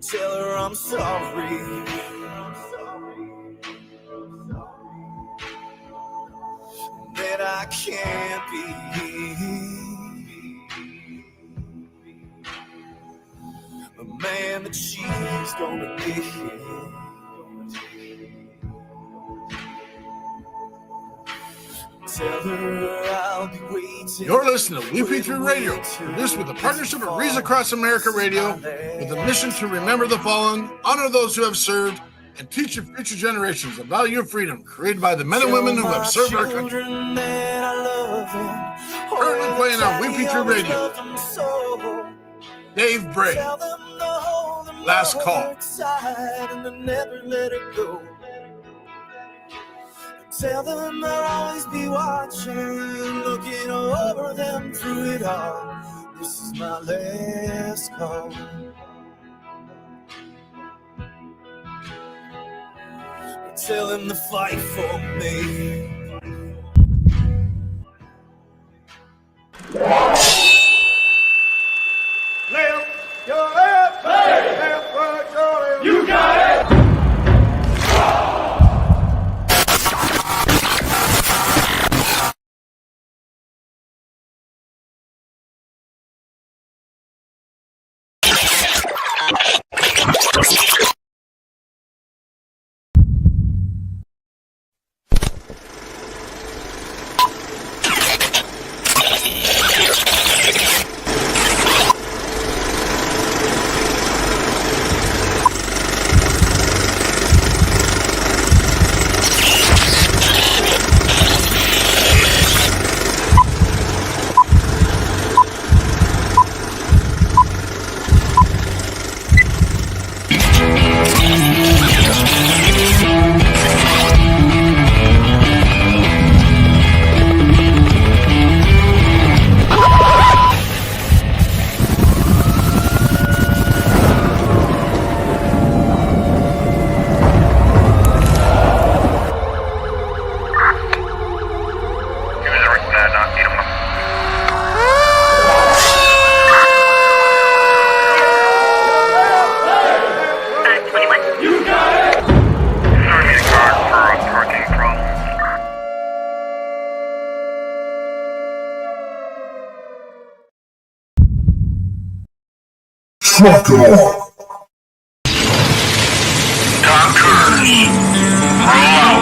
Tell her I'm sorry. That I can't be the man that she's gonna be. Tell her I'll be waiting. You're listening to We Patriot Radio, produced with the partnership of Reason Across America Radio, with a mission to remember the fallen, honor those who have served, and teach your future generations the value of freedom created by the men and women who have served our country. Currently playing on We Patriot Radio, Dave Bray, Last Call. Tell them I'll always be watching, looking over them through it all. This is my last call. Tell him to fight for me. Left, your left, hey. Left, right, your left. You got it. Trucker. Conquerors, roll out.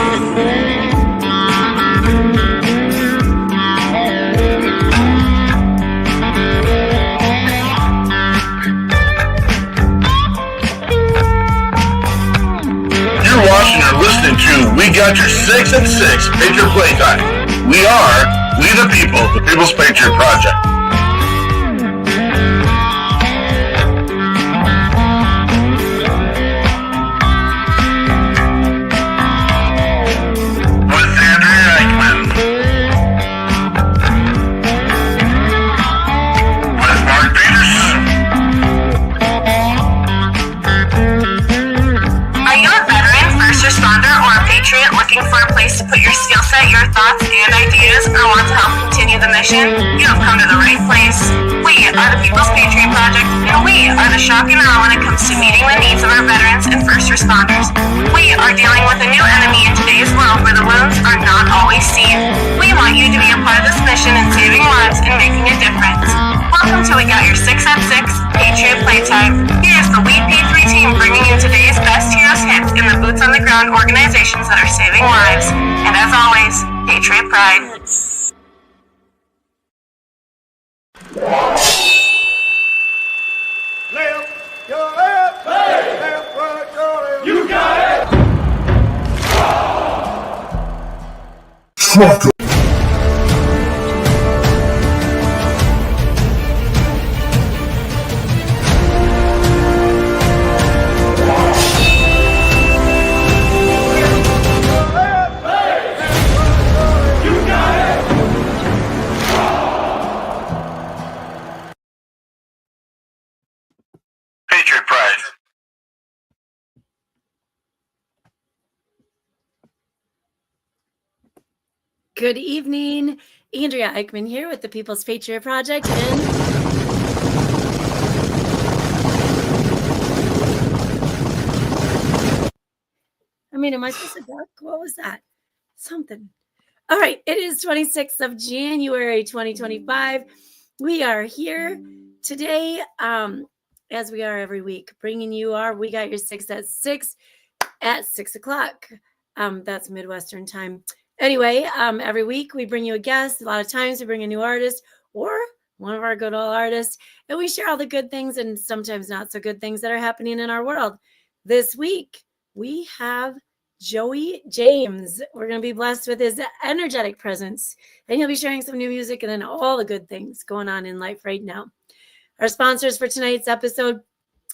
You're watching or listening to We Got Your 6 and 6 Patriot Playtime. We the people, the People's Patriot Project. For a place to put your skill set, your thoughts, and ideas, or want to help continue the mission, you have come to the right place. We are the People's Patriot Project, and we are the shock and awe when it comes to meeting the needs of our veterans and first responders. We are dealing with a new enemy in today's world where the wounds are not always seen. We want you to be a part of this mission in saving lives and making a difference. Welcome to We Got Your 6 at 6 Patriot Playtime. Here's the We P3 team bringing in today's best heroes hits in the boots on the ground organizations that are saving lives. And as always, Patriot Pride. Left, your left, hey. Left, right, your left. You got it. Trucker. Patriot Pride. Good evening. Andrea Eichmann here with the People's Patriot Project, and mean, am I supposed to duck? What was that? Something. All right. It is 26th of January, 2025. We are here today, as we are every week, bringing you We Got Your Six at 6 o'clock. That's Midwestern time. Anyway, every week we bring you a guest. A lot of times we bring a new artist or one of our good old artists, and we share all the good things and sometimes not so good things that are happening in our world. This week, we have Joey James. We're going to be blessed with his energetic presence, and he'll be sharing some new music and then all the good things going on in life right now. Our sponsors for tonight's episode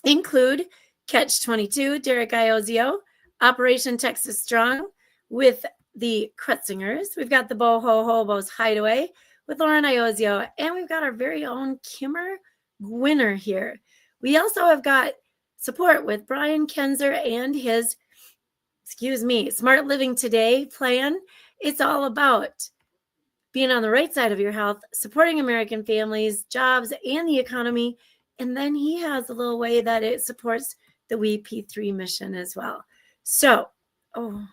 include Catch 22, Derek Iozio, Operation Texas Strong with the Krutzingers. We've got the Boho Hobos Hideaway with Lauren Iozio, and we've got our very own Kimmer Gwinner here. We also have got support with Brian Kenzer and his, Smart Living Today plan. It's all about being on the right side of your health, supporting American families, jobs, and the economy. And then he has a little way that it supports the We P3 mission as well. So, oh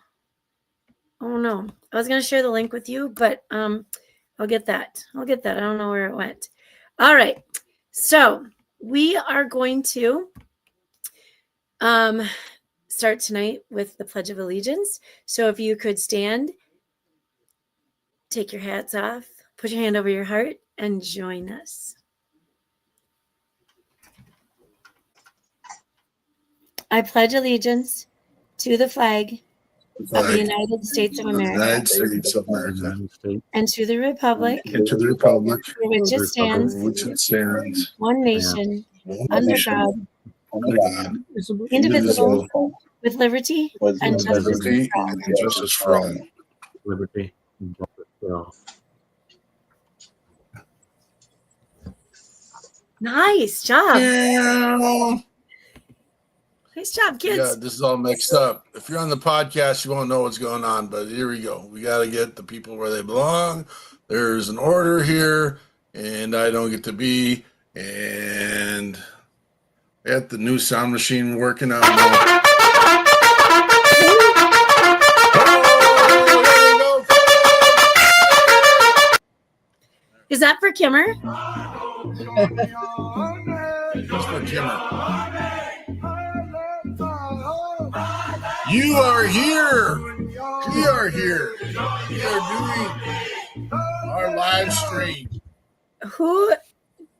no, I was going to share the link with you, but I'll get that. I don't know where it went. All right. So we are going to start tonight with the Pledge of Allegiance. So if you could stand, take your hats off, put your hand over your heart, and join us. I pledge allegiance to the flag of the United States of America, United States of America, and to the republic and to the republic for which it stands, one nation, under God, indivisible, with liberty and justice for all. Liberty and justice for all. Nice job. Yeah. Nice job, kids. Yeah, this is all mixed up. If you're on the podcast, you won't know what's going on, but here we go. We got to get the people where they belong. There's an order here, and I don't get to be. And at the new sound machine working out. Is that for Kimmer? That's for Kimmer. You are here. We are here. We are doing our live stream. Who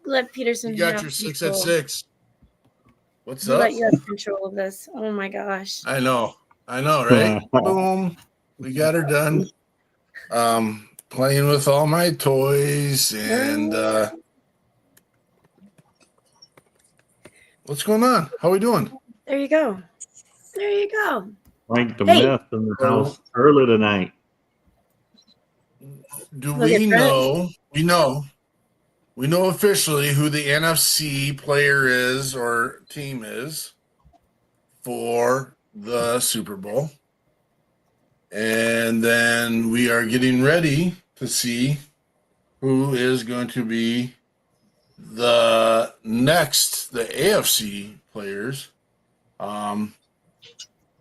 let Peterson? You got your 6 at 6. What's up? Let you have control of this. Oh my gosh. I know, right? Boom. We got her done. Playing with all my toys and what's going on? How we doing? There you go. Frank the Myth in the house early tonight. Do we know? We know officially who the NFC player is or team is for the Super Bowl. And then we are getting ready to see who is going to be the AFC players.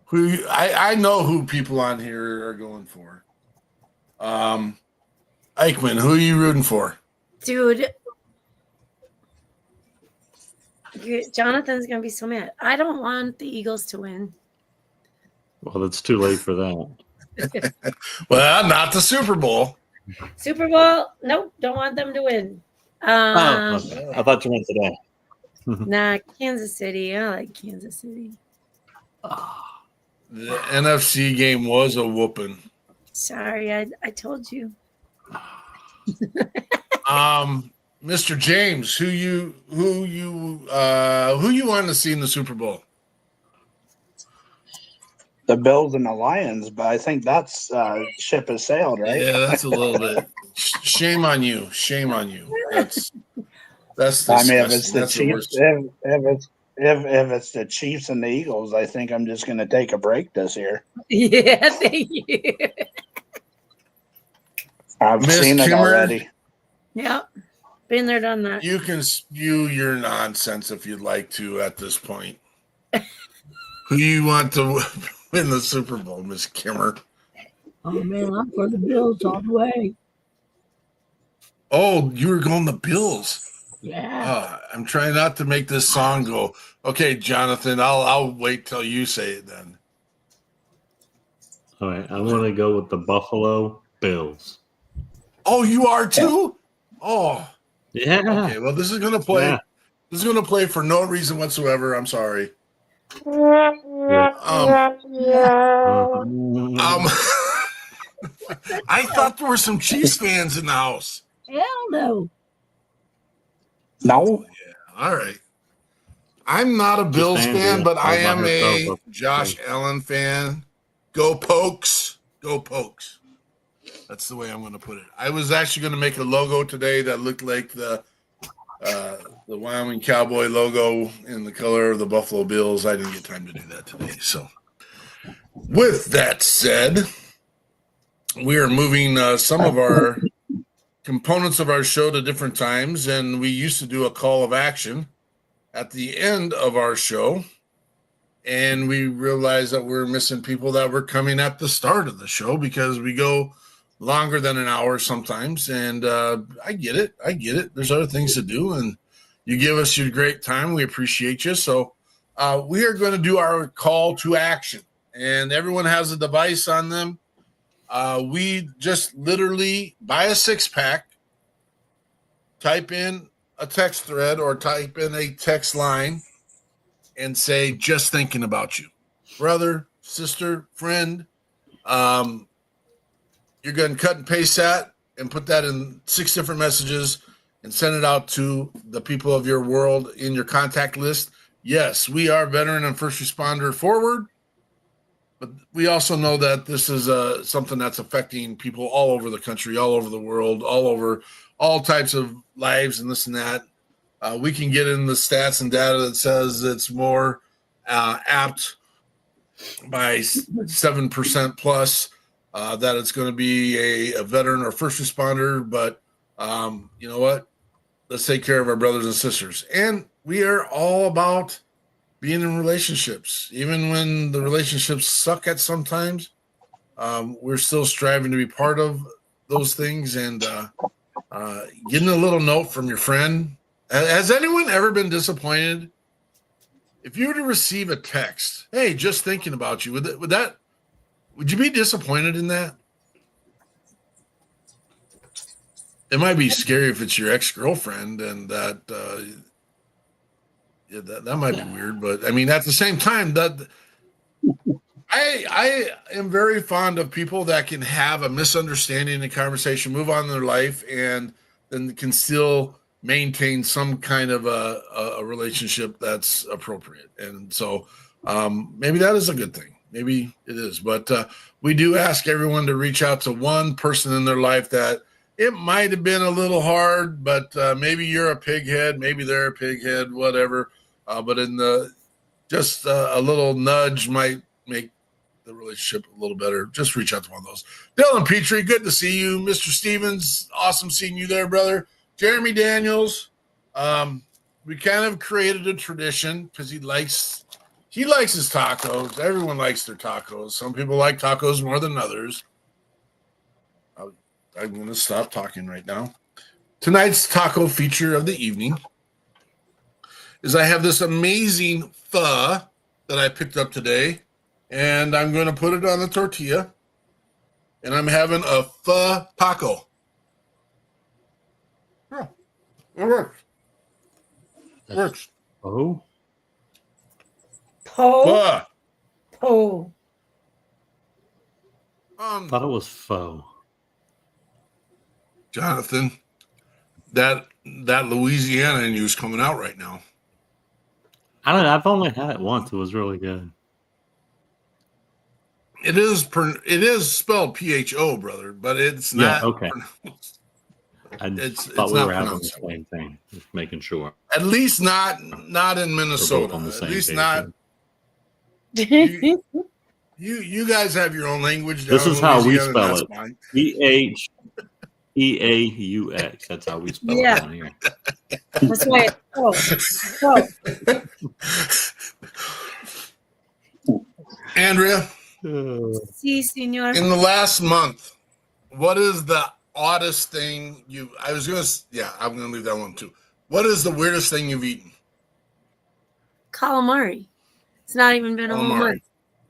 Who I know who people on here are going for. Eichmann, who are you rooting for? Dude, Jonathan's going to be so mad. I don't want the Eagles to win. Well, it's too late for that. Well, not the Super Bowl. Super Bowl? Nope, don't want them to win. I thought you meant today. Nah, Kansas City. I like Kansas City. The NFC game was a whooping. Sorry, I told you. Mr. James, who you want to see in the Super Bowl? The Bills and the Lions, but I think that's ship has sailed, right? Yeah, that's a little bit. Shame on you. That's. I mean, if it's the Chiefs, if it's the Chiefs and the Eagles, I think I'm just going to take a break this year. Yeah, thank you. I've seen it already. Yeah, been there, done that. You can spew your nonsense if you'd like to at this point. Who you want to win the Super Bowl, Miss Kimmer. Oh man, I'm for the Bills all the way. Oh, you were going the Bills. Yeah. I'm trying not to make this song go. Okay, Jonathan, I'll wait till you say it then. All right, I want to go with the Buffalo Bills. Oh, you are too? Oh. Yeah. Okay, well, this is going to play. Yeah. This is going to play for no reason whatsoever. I'm sorry. I thought there were some Chiefs fans in the house. Hell no. No. Yeah, all right. I'm not a Bills fan, but I am a Josh Allen fan. Go Pokes. Go Pokes. That's the way I'm going to put it. I was actually going to make a logo today that looked like the Wyoming Cowboy logo in the color of the Buffalo Bills. I didn't get time to do that today. So with that said, we are moving some of our components of our show to different times, and we used to do a call of action at the end of our show, and we realized that we're missing people that were coming at the start of the show because we go longer than an hour sometimes, and I get it. There's other things to do, and you give us your great time. We appreciate you. So we are going to do our call to action, and everyone has a device on them. We just literally buy a 6-pack, type in a text thread or type in a text line and say, just thinking about you. Brother, sister, friend. You're going to cut and paste that and put that in 6 different messages and send it out to the people of your world in your contact list. Yes, we are veteran and first responder forward, but we also know that this is something that's affecting people all over the country, all over the world, all over all types of lives and this and that. We can get in the stats and data that says it's more apt by 7% plus that it's going to be a veteran or first responder. But you know what? Let's take care of our brothers and sisters. And we are all about being in relationships. Even when the relationships suck at sometimes, we're still striving to be part of those things. And getting a little note from your friend. Has anyone ever been disappointed? If you were to receive a text, hey, just thinking about you, would you be disappointed in that? It might be scary if it's your ex-girlfriend, and that might be weird. But I mean, at the same time, that I am very fond of people that can have a misunderstanding in conversation, move on in their life, and then can still maintain some kind of a relationship that's appropriate. And so maybe that is a good thing. Maybe it is. But we do ask everyone to reach out to one person in their life that it might have been a little hard, but maybe you're a pighead, maybe they're a pighead, whatever. But in just a little nudge might make the relationship a little better. Just reach out to one of those. Dylan Petrie, good to see you. Mr. Stevens, awesome seeing you there, brother. Jeremy Daniels, we kind of created a tradition because he likes his tacos. Everyone likes their tacos. Some people like tacos more than others. I'm going to stop talking right now. Tonight's taco feature of the evening is I have this amazing pho that I picked up today, and I'm going to put it on the tortilla, and I'm having a pho taco. Yeah, it works. It works. Oh. Pho. Oh. Thought it was faux. Jonathan, that Louisiana in you is coming out right now. I don't know. I've only had it once. It was really good. It is spelled PHO, brother, but it's not. Yeah, okay. I thought we were having the same thing. Just making sure. At least not in Minnesota. On the same At least page, not. yeah. You guys have your own language. This is how we spell it. Fine. EHEAUX. That's how we spell it down here. That's right. Andrea, Si, senor. In the last month, what is the oddest thing I'm gonna leave that one too. What is the weirdest thing you've eaten? Calamari. It's not even been a whole month.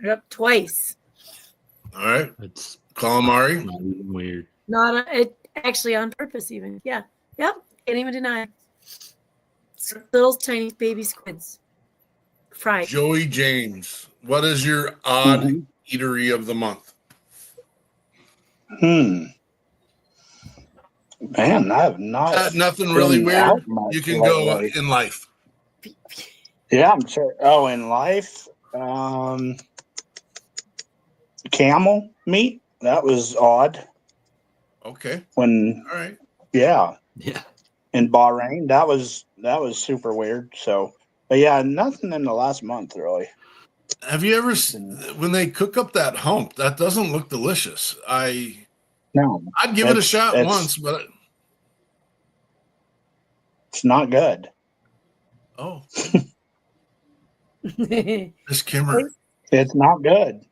Yep, twice. All right. It's Calamari. not even weird. It actually on purpose even. Yeah. Yep. Can't even deny it. Little tiny baby squids. Fried. Joey James, what is your odd eatery of the month? Man, I've not nothing really weird. You can go lately. in life. Yeah, I'm sure. Oh, in life, camel meat. That was odd. Okay. All right. Yeah. Yeah. In Bahrain, that was super weird. So, but yeah, nothing in the last month really. Have you ever, when they cook up that hump, that doesn't look delicious. No, I'd give it a shot once, but it's not good. Oh. Miss Kimmer. It's not good.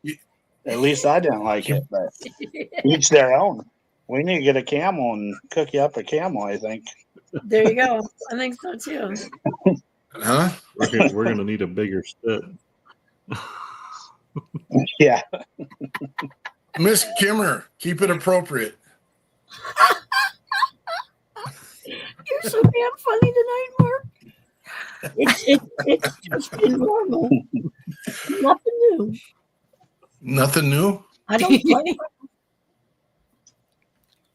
At least I didn't like it, but each their own. We need to get a camel and cook you up a camel, I think. There you go. I think so too. Huh? We're gonna need a bigger spit. Yeah. Miss Kimmer, keep it appropriate. You're so damn funny tonight, Mark. It's just been normal. Nothing new. Nothing new? I don't play.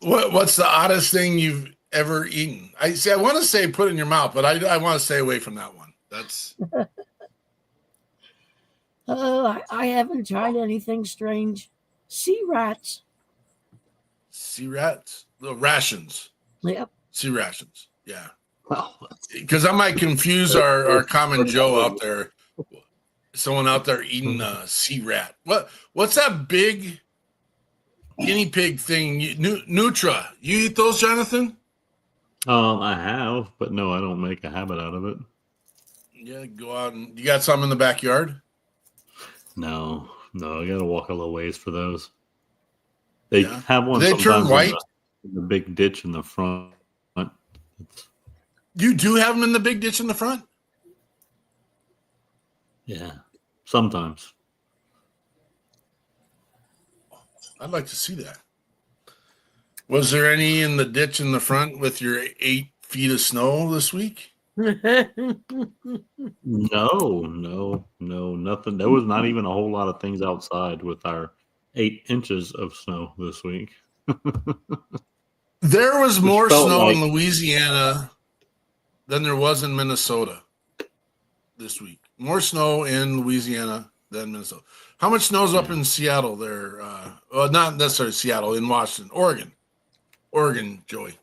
What's the oddest thing you've ever eaten? I want to say put in your mouth, but I want to stay away from that one. That's. I haven't tried anything strange. Sea rats. Sea rats? The rations. Yep. Sea rations. Yeah. Because I might confuse our common Joe out there. Someone out there eating a sea rat. What's that big guinea pig thing? Nutra. You eat those, Jonathan? I have, but no, I don't make a habit out of it. Yeah, go out and you got some in the backyard? No, I gotta walk a little ways for those. They have one. Do they turn white? In the big ditch in the front. You do have them in the big ditch in the front? Yeah, sometimes. I'd like to see that. Was there any in the ditch in the front with your 8 feet of snow this week? No, nothing. There was not even a whole lot of things outside with our 8 inches of snow this week. There was more snow in Louisiana than there was in Minnesota this week. More snow in Louisiana than Minnesota. How much snow's up in Seattle there? Well, not necessarily Seattle, in Washington, Oregon, Joey.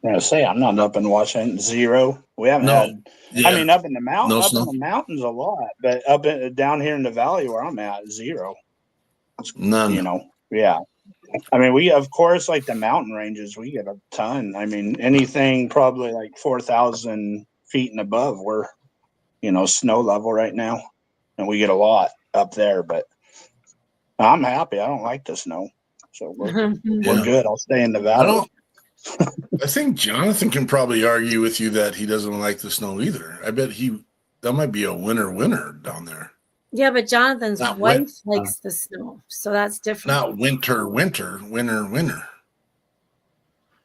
I'm gonna say I'm not up in Washington. 0. We haven't had. Yeah. I mean, up in the mountains, in the mountains a lot, but down here in the valley where I'm at, 0. None. You know, yeah. I mean, we of course like the mountain ranges, we get a ton. I mean, anything probably like 4,000 feet and above, we're snow level right now, and we get a lot up there. But I'm happy. I don't like the snow, so we're good. I'll stay in the valley. I think Jonathan can probably argue with you that he doesn't like the snow either. I bet that might be a winter down there. Yeah, but Jonathan's wife likes the snow, so that's different. Not winter.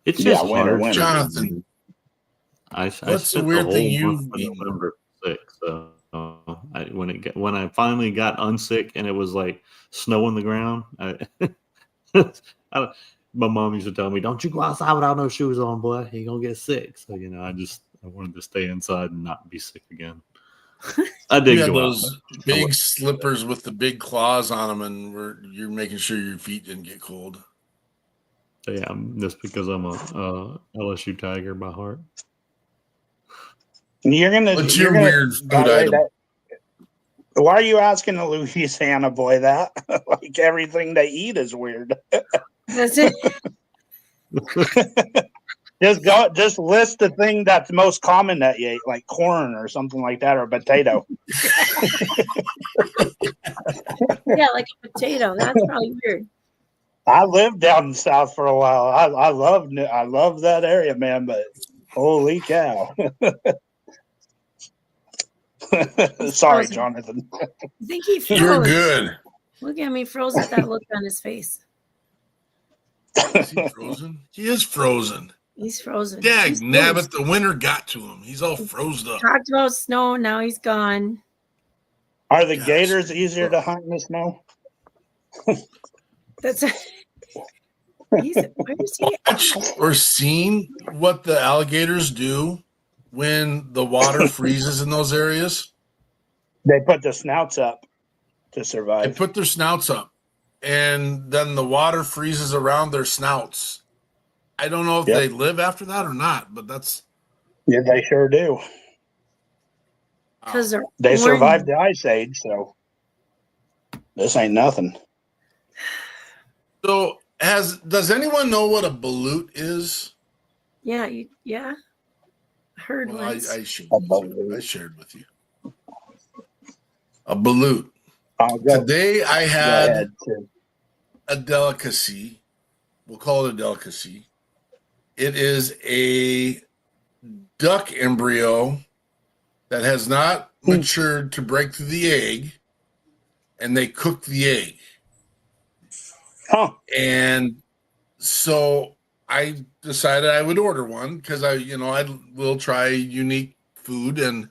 It's just hard, winter. Jonathan. What's the weird thing you've eaten? November 6th. So when I finally got unsick and it was like snow on the ground, my mom used to tell me, "Don't you go outside without no shoes on, boy. You're gonna get sick." So I wanted to stay inside and not be sick again. I did go those big slippers with the big claws on them, and you're making sure your feet didn't get cold. Yeah, just because I'm a LSU Tiger by heart. What's your weird food item? Why are you asking a Louisiana boy that? Like everything they eat is weird. That's it. Just list the thing that's most common that you ate, like corn or something like that, or potato. Yeah, like a potato. That's probably weird. I lived down south for a while. I love that area, man. But holy cow! Sorry, frozen. Jonathan. I think he froze. You're good. Look at me, froze with that look on his face. Is he frozen? He is frozen. He's frozen. Dag nabbit, the winter got to him. He's all frozen up. Talked about snow, now he's gone. Are the gators easier to hunt in the snow? That's where is he? Or seen what the alligators do when the water freezes in those areas? They put their snouts up to survive. They put their snouts up, and then the water freezes around their snouts. I don't know if they live after that or not, but that's... Yeah, they sure do. Because they survived the Ice Age, so this ain't nothing. So, does anyone know what a blowout is? Yeah, heard once. I shared with you. A blowout. Today I had a delicacy. We'll call it a delicacy. It is a duck embryo that has not matured to break through the egg, and they cook the egg. Huh. And so I decided I would order one because I will try unique food, and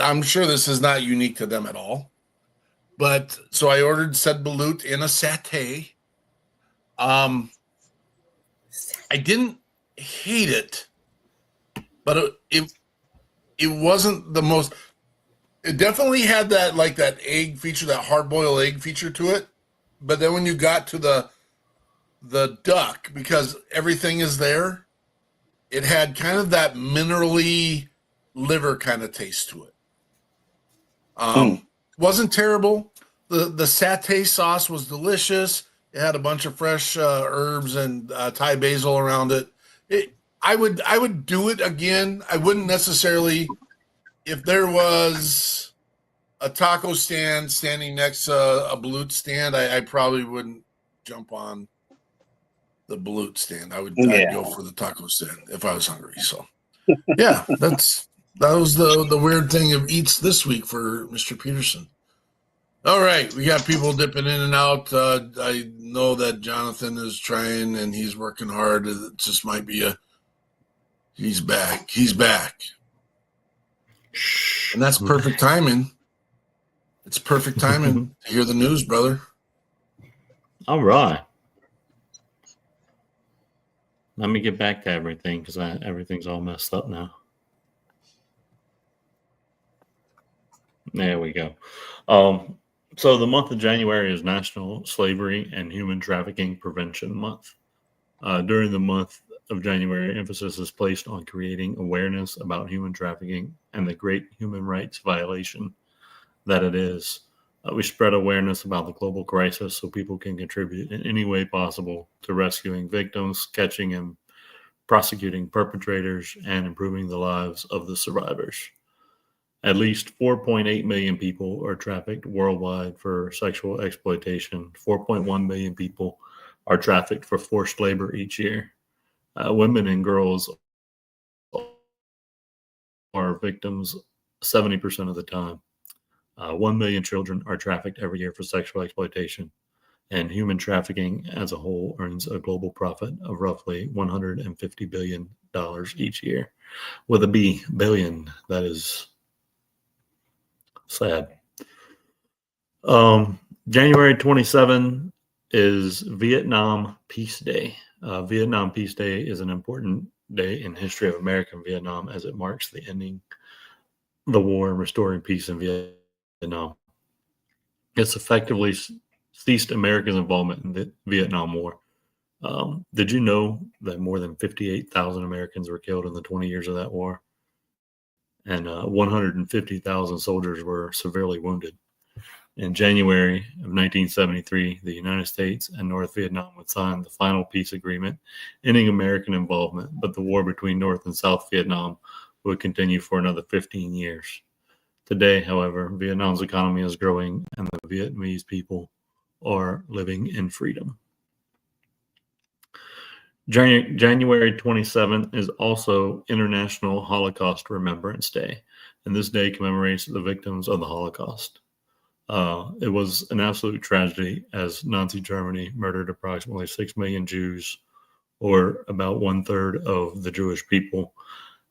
I'm sure this is not unique to them at all. But so I ordered said blowout in a satay. I didn't hate it, but it wasn't the most. It definitely had that egg feature, that hard-boiled egg feature to it. But then when you got to the duck, because everything is there, it had kind of that minerally liver kind of taste to it. Wasn't terrible. The satay sauce was delicious. It had a bunch of fresh herbs and Thai basil around it. I would do it again. I wouldn't necessarily, if there was a taco stand standing next to a blowout stand, I probably wouldn't jump on the blowout stand. I'd go for the taco stand if I was hungry. So yeah, that was the weird thing of eats this week for Mr. Peterson. All right, we got people dipping in and out. I know that Jonathan is trying and he's working hard. It just might be he's back. He's back. And that's perfect timing. It's perfect timing to hear the news, brother. All right. Let me get back to everything because everything's all messed up now. There we go. So the month of January is National Slavery and Human Trafficking Prevention Month. During the month of January, emphasis is placed on creating awareness about human trafficking and the great human rights violation that it is. We spread awareness about the global crisis so people can contribute in any way possible to rescuing victims, catching and prosecuting perpetrators, and improving the lives of the survivors. At least 4.8 million people are trafficked worldwide for sexual exploitation. 4.1 million people are trafficked for forced labor each year. Women and girls are victims 70% of the time. 1 million children are trafficked every year for sexual exploitation, and human trafficking as a whole earns a global profit of roughly $150 billion each year. With a B, billion. That is sad. January 27 is Vietnam Peace Day. Vietnam Peace Day is an important day in history of American Vietnam as it marks the ending of the war and restoring peace in Vietnam. It's effectively ceased America's involvement in the Vietnam War. Did you know that more than 58,000 Americans were killed in the 20 years of that war? And 150,000 soldiers were severely wounded. In January of 1973, the United States and North Vietnam would sign the final peace agreement, ending American involvement, but the war between North and South Vietnam would continue for another 15 years. Today, however, Vietnam's economy is growing and the Vietnamese people are living in freedom. January 27th is also International Holocaust Remembrance Day, and this day commemorates the victims of the Holocaust. It was an absolute tragedy as Nazi Germany murdered approximately 6 million Jews, or about 1/3 of the Jewish people,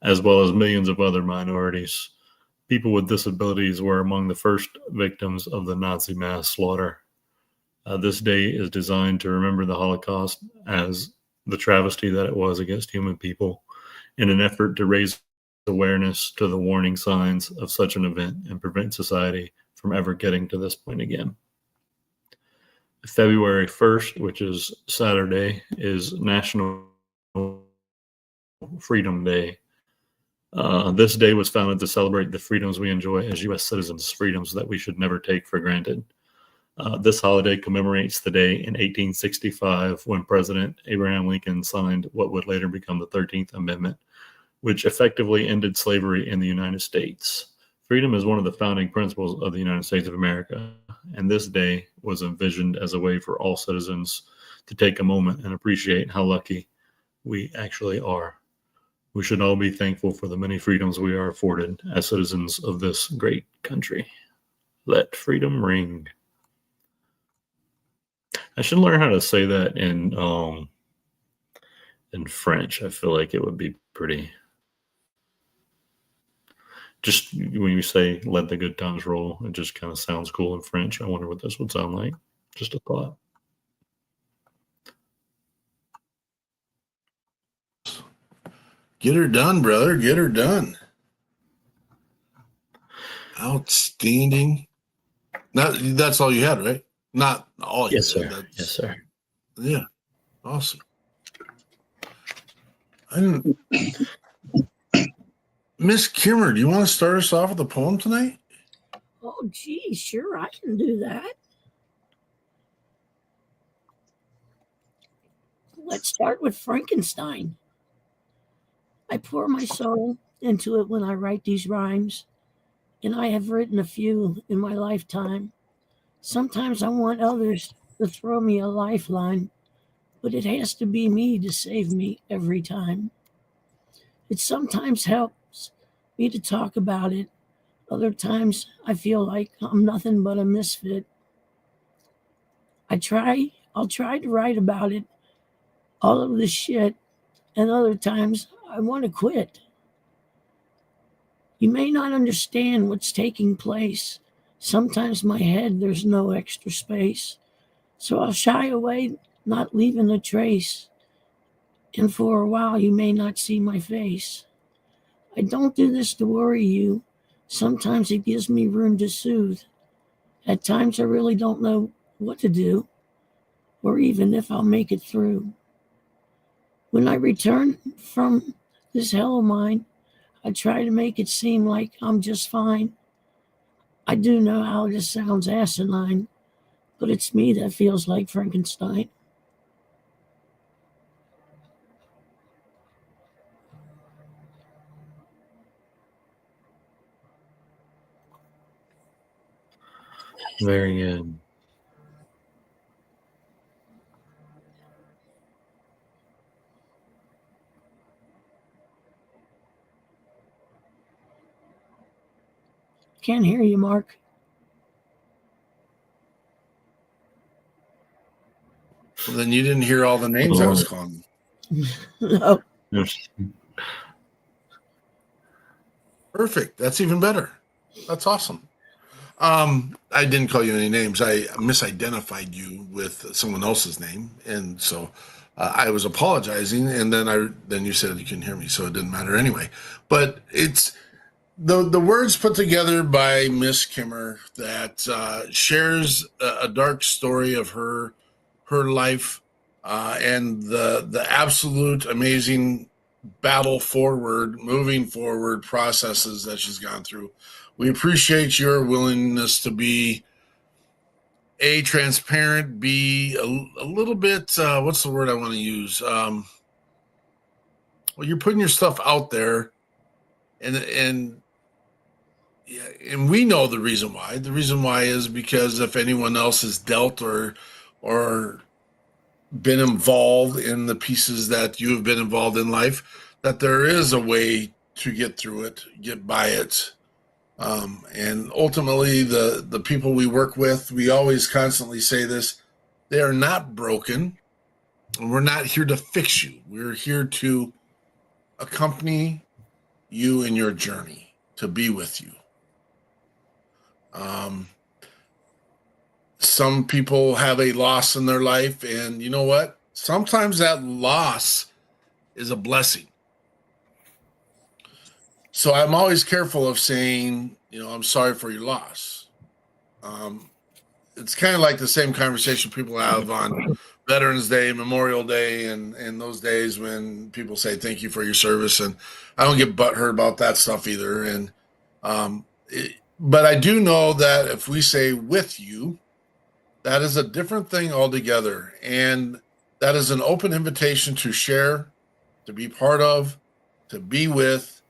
as well as millions of other minorities. People with disabilities were among the first victims of the Nazi mass slaughter. This day is designed to remember the Holocaust as the travesty that it was against human people, in an effort to raise awareness to the warning signs of such an event and prevent society from ever getting to this point again. February 1st, which is Saturday, is National Freedom Day. This day was founded to celebrate the freedoms we enjoy as U.S. citizens, freedoms that we should never take for granted. This holiday commemorates the day in 1865 when President Abraham Lincoln signed what would later become the 13th Amendment, which effectively ended slavery in the United States. Freedom is one of the founding principles of the United States of America, and this day was envisioned as a way for all citizens to take a moment and appreciate how lucky we actually are. We should all be thankful for the many freedoms we are afforded as citizens of this great country. Let freedom ring. I should learn how to say that in French. I feel like it would be pretty. Just when you say "let the good times roll," it just kind of sounds cool in French. I wonder what this would sound like. Just a thought. Get her done, brother. Get her done. Outstanding. That's all you had, right? Not all. Yes, sir. Yes, sir. Yeah. Awesome. I didn't. Miss Kimmer, do you want to start us off with a poem tonight? Oh, gee, sure, I can do that. Let's start with Frankenstein. I pour my soul into it when I write these rhymes, and I have written a few in my lifetime. Sometimes I want others to throw me a lifeline, but it has to be me to save me every time. It sometimes helps me to talk about it. Other times I feel like I'm nothing but a misfit. I'll try to write about it, all of the shit, and other times I want to quit. You may not understand what's taking place. Sometimes my head, there's no extra space. So I'll shy away, not leaving a trace. And for a while, you may not see my face. I don't do this to worry you. Sometimes it gives me room to soothe. At times, I really don't know what to do, or even if I'll make it through. When I return from this hell of mine, I try to make it seem like I'm just fine. I do know how this sounds asinine, but it's me that feels like Frankenstein. Very good. Can't hear you, Mark. Well, then you didn't hear all the names I was calling. No. Perfect. That's even better. That's awesome. I didn't call you any names. I misidentified you with someone else's name, and so I was apologizing. And then you said you couldn't hear me, so it didn't matter anyway. But it's the words put together by Miss Kimmer that shares a dark story of her life and the absolute amazing moving forward processes that she's gone through. We appreciate your willingness to be A, transparent, B, a little bit, what's the word I want to use? Well, you're putting your stuff out there, and we know the reason why. The reason why is because if anyone else has dealt or been involved in the pieces that you have been involved in life, that there is a way to get through it, get by it. And ultimately, the people we work with, we always constantly say this, they are not broken. And we're not here to fix you. We're here to accompany you in your journey, to be with you. Some people have a loss in their life, and you know what? Sometimes that loss is a blessing. So I'm always careful of saying, I'm sorry for your loss. It's kind of like the same conversation people have on Veterans Day, Memorial Day, and those days when people say thank you for your service. And I don't get butthurt about that stuff either. And but I do know that if we say with you, that is a different thing altogether. And that is an open invitation to share, to be part of, to be with,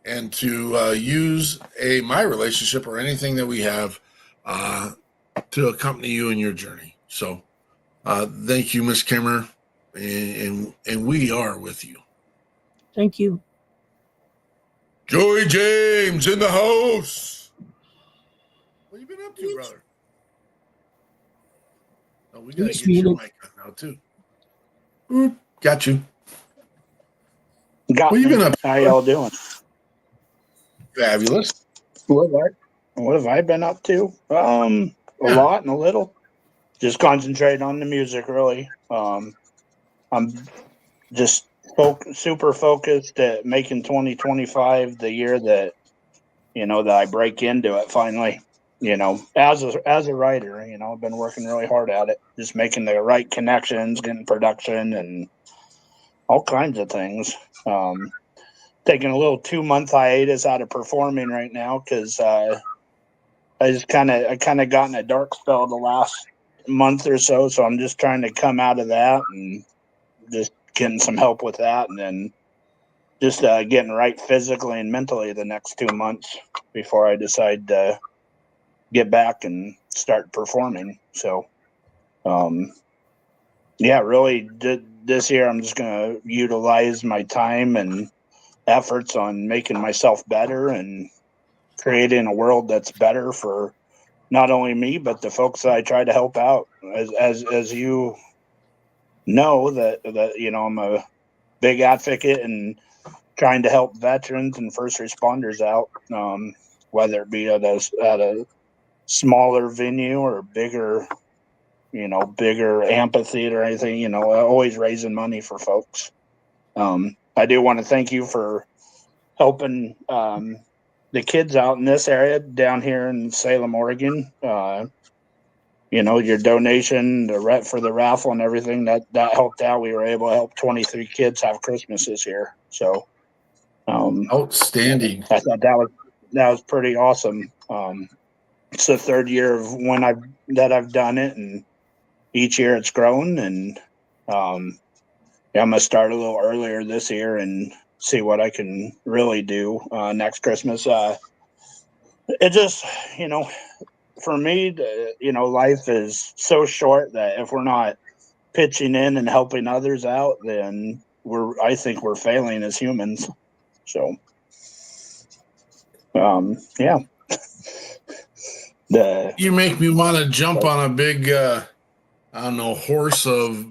and to use my relationship or anything that we have to accompany you in your journey. So thank you, Miss Kimmer, and we are with you. Thank you. Joey James in the house. What have you been up to, brother? Oh, we got to get your mic on now, too. Got you. What have you been up to? How y'all doing? Fabulous. What have I been up to? A lot and a little. Just concentrate on the music, really. I'm just super focused at making 2025 the year that, that I break into it finally. As a writer, I've been working really hard at it, just making the right connections, getting production and all kinds of things. Taking a little 2-month hiatus out of performing right now because I kind of got in a dark spell the last month or so. So I'm just trying to come out of that and just getting some help with that, and then just getting right physically and mentally the next 2 months before I decide to get back and start performing. So, really this year I'm just going to utilize my time and efforts on making myself better and creating a world that's better for not only me, but the folks that I try to help out. As you know, that I'm a big advocate and trying to help veterans and first responders out, whether it be at a smaller venue or bigger amphitheater or anything, always raising money for folks. I do want to thank you for helping the kids out in this area down here in Salem, Oregon. Your donation, for the raffle and everything that helped out. We were able to help 23 kids have Christmas this year. So outstanding. I thought that was pretty awesome. It's the third year of that I've done it, and each year it's grown. And I'm gonna start a little earlier this year and see what I can really do next Christmas. It just, for me, life is so short that if we're not pitching in and helping others out, then I think we're failing as humans. So, You make me want to jump on a big, horse of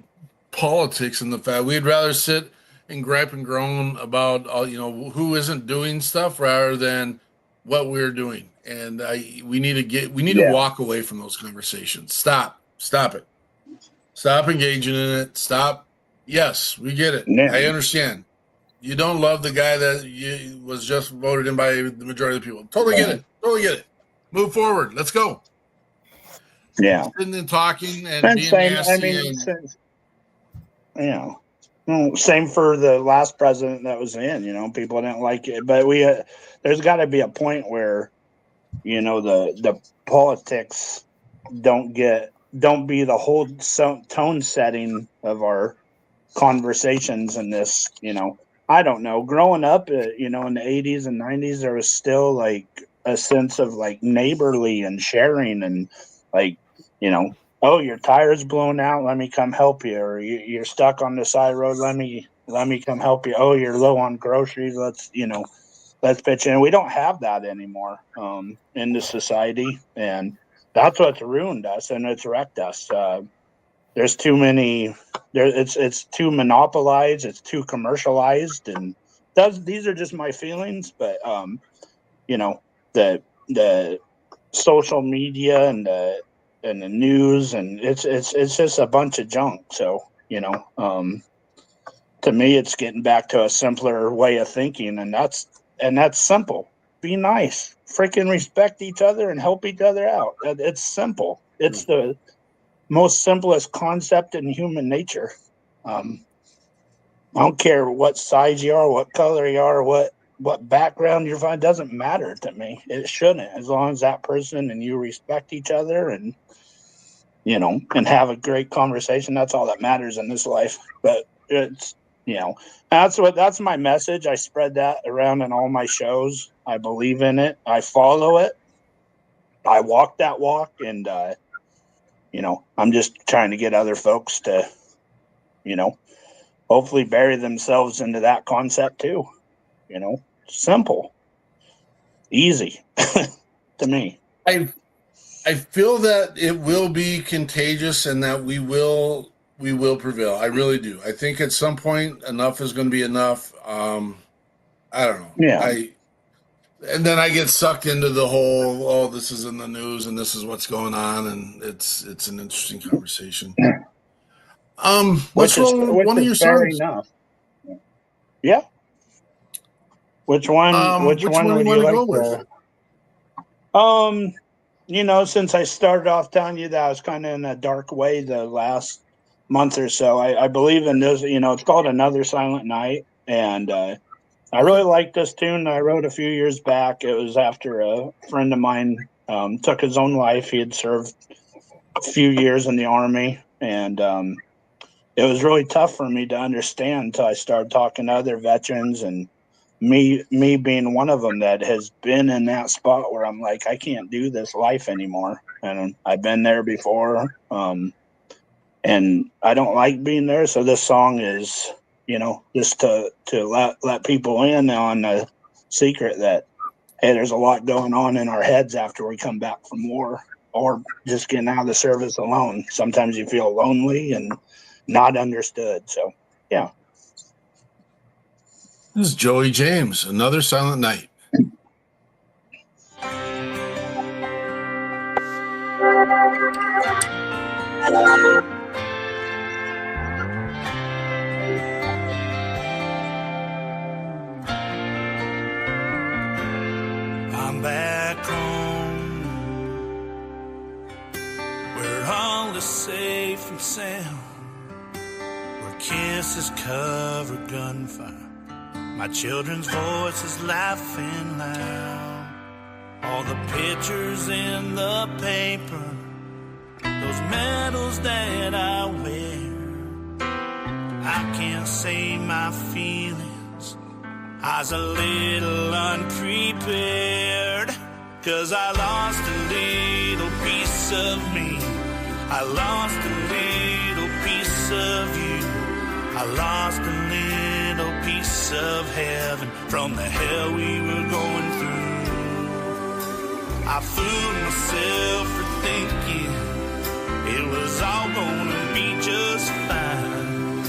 politics, and the fact we'd rather sit and gripe and groan about, who isn't doing stuff rather than what we're doing. And we need to walk away from those conversations. Stop it. Stop engaging in it. Stop. Yes, we get it. Yeah. I understand. You don't love the guy that was just voted in by the majority of the people. Totally get it. Move forward. Let's go. Yeah. Sitting and talking and being same, nasty. Same for the last president that was in. People didn't like it, but there's got to be a point where, the politics don't get don't be the whole tone setting of our conversations in this, I don't know. Growing up, in the 80s and 90s, there was still like a sense of like neighborly and sharing and like, oh, your tire's blown out, let me come help you. Or you're stuck on the side road, let me come help you. Oh, you're low on groceries, let's pitch in. We don't have that anymore in the society. And that's what's ruined us and it's wrecked us. There's too many. It's too monopolized. It's too commercialized, and these are just my feelings. But the social media and the news and it's just a bunch of junk. So to me, it's getting back to a simpler way of thinking, and that's simple. Be nice, freaking respect each other, and help each other out. It's simple. It's the most simplest concept in human nature. I don't care what size you are, what color you are, what background you're from. It doesn't matter to me. It shouldn't, as long as that person and you respect each other and and have a great conversation. That's all that matters in this life. But it's that's my message. I spread that around in all my shows. I believe in it. I follow it. I walk that walk, and I'm just trying to get other folks to, hopefully bury themselves into that concept too. Simple, easy to me. I feel that it will be contagious and that we will prevail. I really do. I think at some point enough is going to be enough. I don't know. Yeah. And then I get sucked into the whole, this is in the news and this is what's going on, and it's an interesting conversation. What's one of your songs? Enough. Yeah. Which one would you like to go with? Since I started off telling you that I was kind of in a dark way the last month or so, I believe in this. It's called Another Silent Night, and I really like this tune. I wrote a few years back. It was after a friend of mine took his own life. He had served a few years in the Army, and it was really tough for me to understand until I started talking to other veterans, and me being one of them that has been in that spot where I'm like, I can't do this life anymore. And I've been there before, and I don't like being there. So this song is, just to let people in on the secret that, hey, there's a lot going on in our heads after we come back from war or just getting out of the service alone. Sometimes you feel lonely and not understood. So, yeah. This is Joey James, Another Silent Night. I'm back home, where all is safe and sound, where kisses cover gunfire, my children's voices laughing loud, all the pictures in the paper, those medals that I wear. I can't say my feelings, I was a little unprepared, 'cause I lost a little piece of me, I lost a little piece of you, I lost a little piece of heaven from the hell we were going through. I fooled myself for thinking it was all gonna be just fine,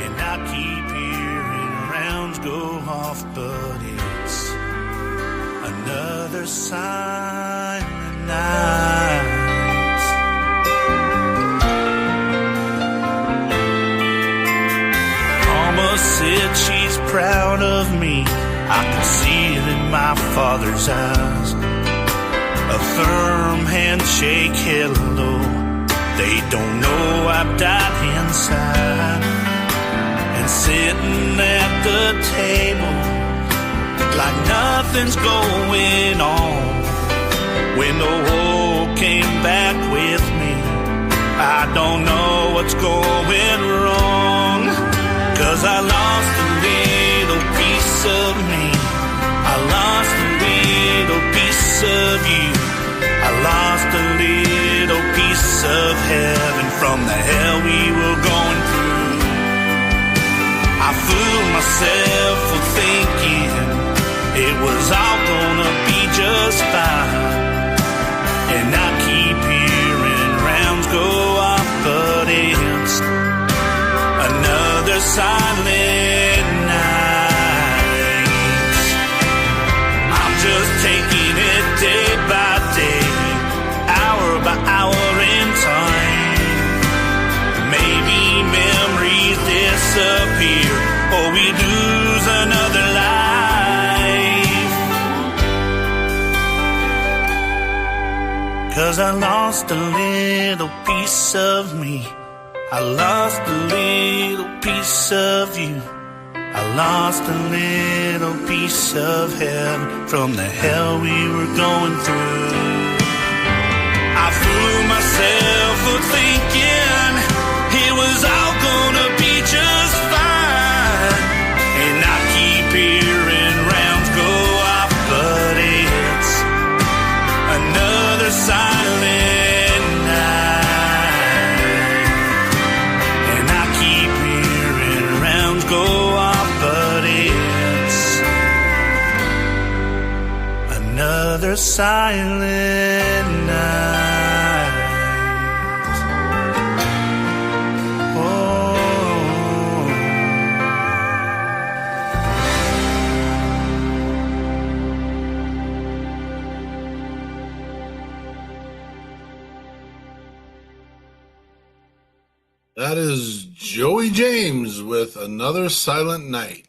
and I keep hearing rounds go off, but it's another silent night. Mama said she's proud of me, I can see it in my father's eyes. A firm handshake, hello, they don't know I've died inside. And sitting at the table like nothing's going on, when the war came back with me, I don't know what's going wrong, 'cause I lost a little piece of me. I lost a little piece of you. I lost a little piece of heaven from the hell we were going through. I fooled myself for thinking it was all gonna be just fine, and I keep hearing rounds go off, but it's another silent night. I'm just taking it day by day, hour by hour in time. Maybe memories disappear, or we lose another life. 'Cause I lost a little piece of me. I lost a little piece of you. I lost a little piece of heaven from the hell we were going through. I fooled myself for thinking it was all gonna be just fine, and I keep hearing rounds go off, but it's another silent night. And I keep hearing rounds go off, but it's another silent night. That is Joey James with Another Silent Night.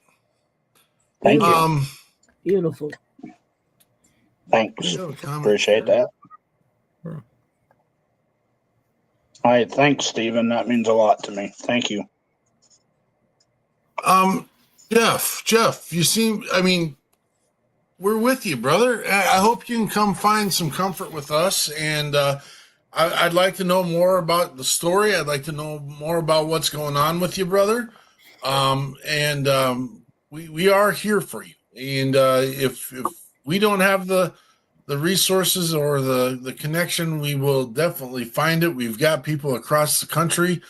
Thank you. Beautiful. Thanks. you have a comment? Appreciate that. Sure. All right. Thanks, Stephen. That means a lot to me. Thank you. Jeff, you seem, I mean, we're with you, brother. I hope you can come find some comfort with us. And I'd like to know more about the story. I'd like to know more about what's going on with you, brother. We are here for you. And if we don't have the resources or the connection, we will definitely find it. We've got people across the country.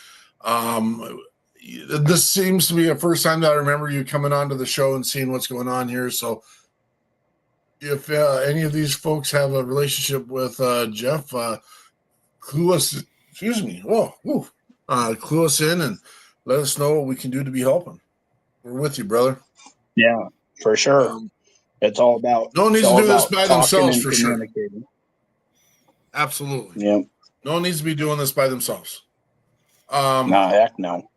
This seems to be the first time that I remember you coming onto the show and seeing what's going on here. So if any of these folks have a relationship with Jeff, clue us, clue us in and let us know what we can do to be helping. We're with you, brother. Yeah, for sure. It's all about. No one needs to do this by themselves, and for sure. communicating. Absolutely. Yep. No one needs to be doing this by themselves. No, heck no.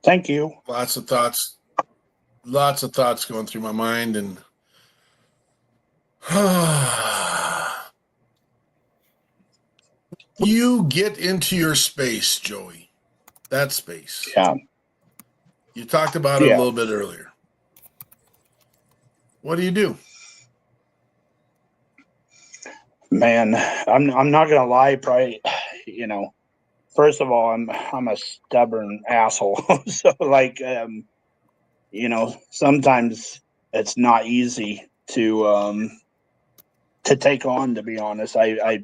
Thank you. Lots of thoughts going through my mind, and you get into your space, Joey. That space. Yeah. You talked about it a little bit earlier. What do you do? Man, I'm not gonna lie. Probably, first of all, I'm a stubborn asshole. So sometimes it's not easy to take on. To be honest, I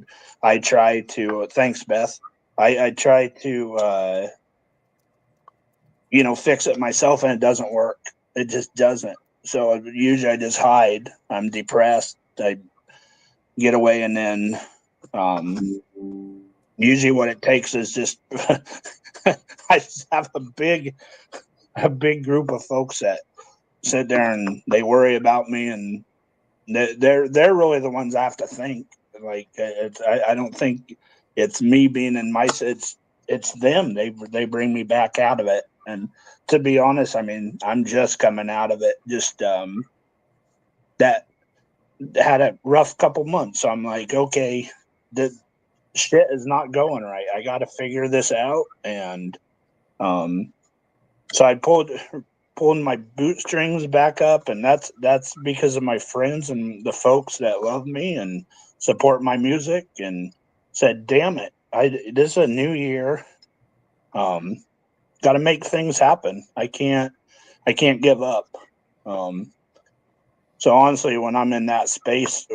try to. Thanks, Beth. I try to fix it myself, and it doesn't work. It just doesn't. So usually I just hide. I'm depressed. I get away, and then usually what it takes is just I just have a big group of folks that sit there and they worry about me, and they're really the ones I have to think. Like I don't think it's me being in my it's them. They bring me back out of it. And to be honest, I mean, I'm just coming out of it. Just that had a rough couple months. So I'm like, okay, the shit is not going right. I got to figure this out. And so I pulled my bootstrings back up, and that's because of my friends and the folks that love me. And support my music, and said, damn it, this is a new year. Got to make things happen. I can't give up. So honestly, when I'm in that space,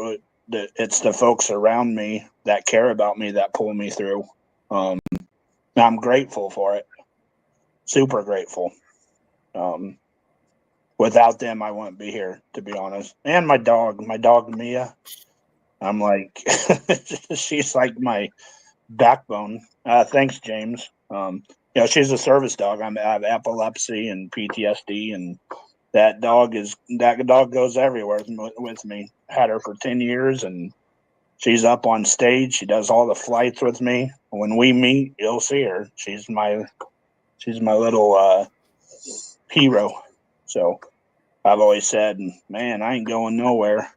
it's the folks around me that care about me that pull me through. I'm grateful for it. Super grateful. Without them, I wouldn't be here, to be honest. And my dog Mia. I'm like, she's like my backbone. Thanks, James. She's a service dog. I have epilepsy and PTSD, and that dog goes everywhere with me. Had her for 10 years, and she's up on stage. She does all the flights with me. When we meet, you'll see her. She's my little hero. So I've always said, man, I ain't going nowhere.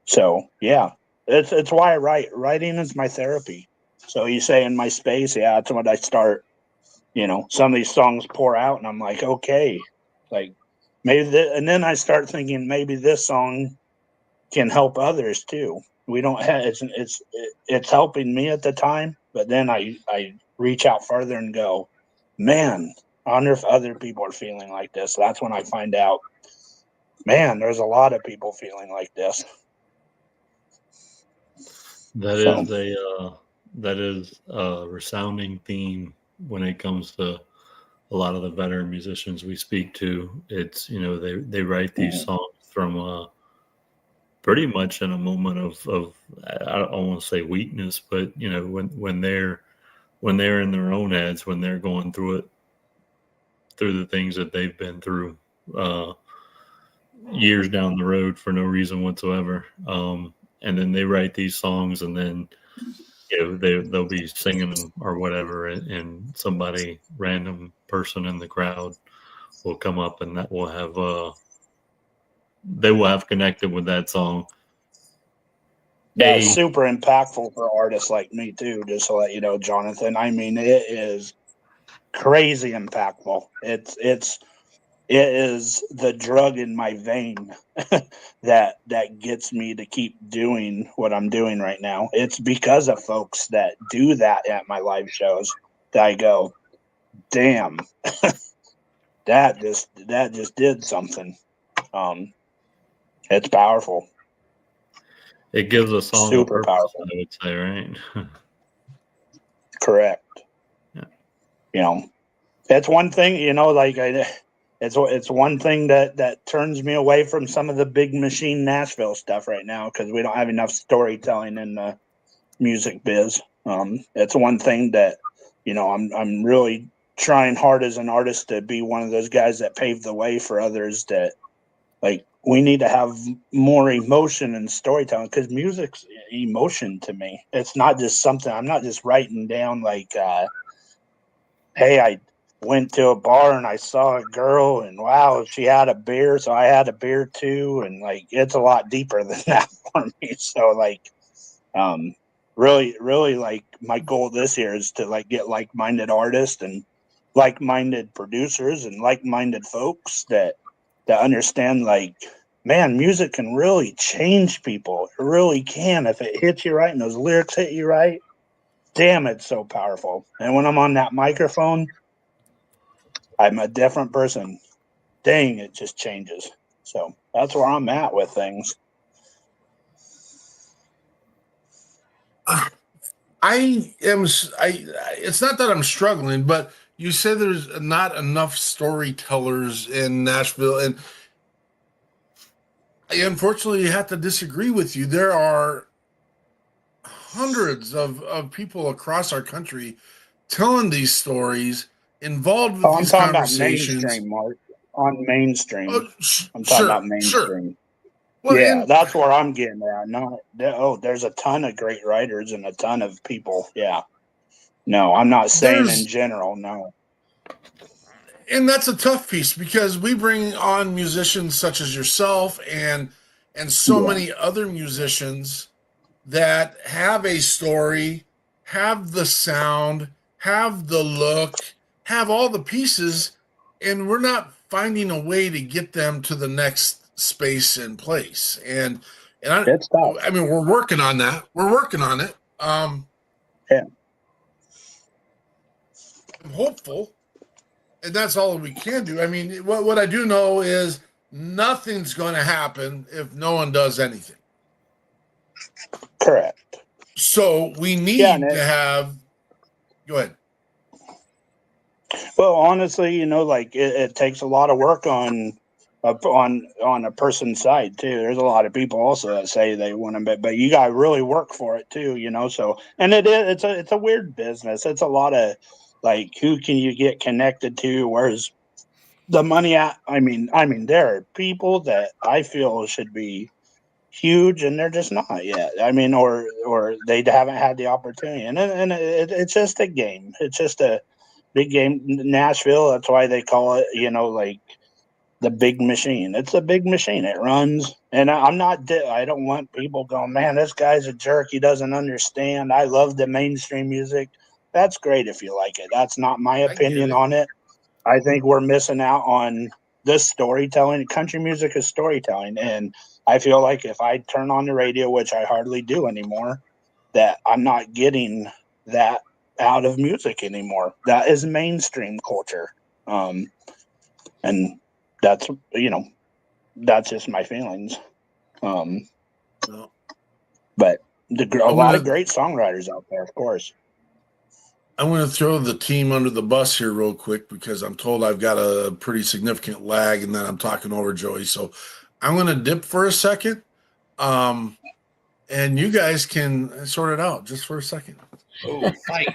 So yeah, it's why I write. Writing is my therapy. So you say in my space, yeah, that's when I start. Some of these songs pour out, and I'm like, okay, like maybe, and then I start thinking maybe this song can help others too. We don't have it's helping me at the time, but then I reach out further and go, man, I wonder if other people are feeling like this. That's when I find out, man, there's a lot of people feeling like this. That is a resounding theme when it comes to a lot of the veteran musicians we speak to. It's they write these songs from pretty much in a moment of I don't want to say weakness, but when they're in their own heads, when they're going through the things that they've been through years down the road for no reason whatsoever. And then they write these songs, and then they'll be singing them or whatever, and somebody, random person in the crowd, will come up, and that will have they will have connected with that song. That's super impactful for artists like me too. Just to let you know, Jonathan. I mean, it is crazy impactful. It is the drug in my vein that gets me to keep doing what I'm doing right now. It's because of folks that do that at my live shows that I go, damn, that just did something. It's powerful. It gives a song super a purpose, powerful. I would say, right? Correct. Yeah. That's one thing, it's one thing that turns me away from some of the big machine Nashville stuff right now, because we don't have enough storytelling in the music biz. It's one thing that, I'm really trying hard as an artist to be one of those guys that paved the way for others, that like we need to have more emotion and storytelling, because music's emotion to me. It's not just something, I'm not just writing down like, hey, I went to a bar and I saw a girl and wow, she had a beer, so I had a beer too. And like, it's a lot deeper than that for me. So like, really like my goal this year is to like get like-minded artists and like-minded producers and like-minded folks that understand, like, man, music can really change people. It really can. If it hits you right and those lyrics hit you right, damn, it's so powerful. And when I'm on that microphone, I'm a different person. Dang, it just changes. So that's where I'm at with things. It's not that I'm struggling, but you say there's not enough storytellers in Nashville, and I unfortunately have to disagree with you. There are hundreds of people across our country telling these stories, involved with these conversations. I'm talking about mainstream, Mark. On mainstream. I'm talking about mainstream. Sure. Well, yeah, that's where I'm getting at. There's a ton of great writers and a ton of people. Yeah. No, I'm not saying in general, no. And that's a tough piece, because we bring on musicians such as yourself and so many other musicians that have a story, have the sound, have the look, have all the pieces, and we're not finding a way to get them to the next space and place. And And It's tough. I mean, we're working on that. We're working on it. Yeah. I'm hopeful, and that's all we can do. I mean, what I do know is nothing's going to happen if no one does anything. Correct. So we need to have. Go ahead. Well, honestly, you know, like it takes a lot of work on a person's side too. There's a lot of people also that say they want to, but you got to really work for it too, you know. So, and it's a weird business. It's a lot of like, who can you get connected to? Where's the money at? I mean, there are people that I feel should be huge and they're just not yet. I mean, or they haven't had the opportunity, and it's just a game. It's just a big game. Nashville, that's why they call it, you know, like the big machine. It's a big machine. It runs, and I don't want people going, man, this guy's a jerk, he doesn't understand. I love the mainstream music. That's great if you like it. That's not my opinion on it. I think we're missing out on this storytelling. Country music is storytelling, and I feel like if I turn on the radio, which I hardly do anymore, that I'm not getting that out of music anymore. That is mainstream culture. And that's, you know, that's just my feelings. But a lot of great songwriters out there, of course. I'm going to throw the team under the bus here real quick because I'm told I've got a pretty significant lag and then I'm talking over Joey. So I'm going to dip for a second. And you guys can sort it out just for a second. Oh, fight.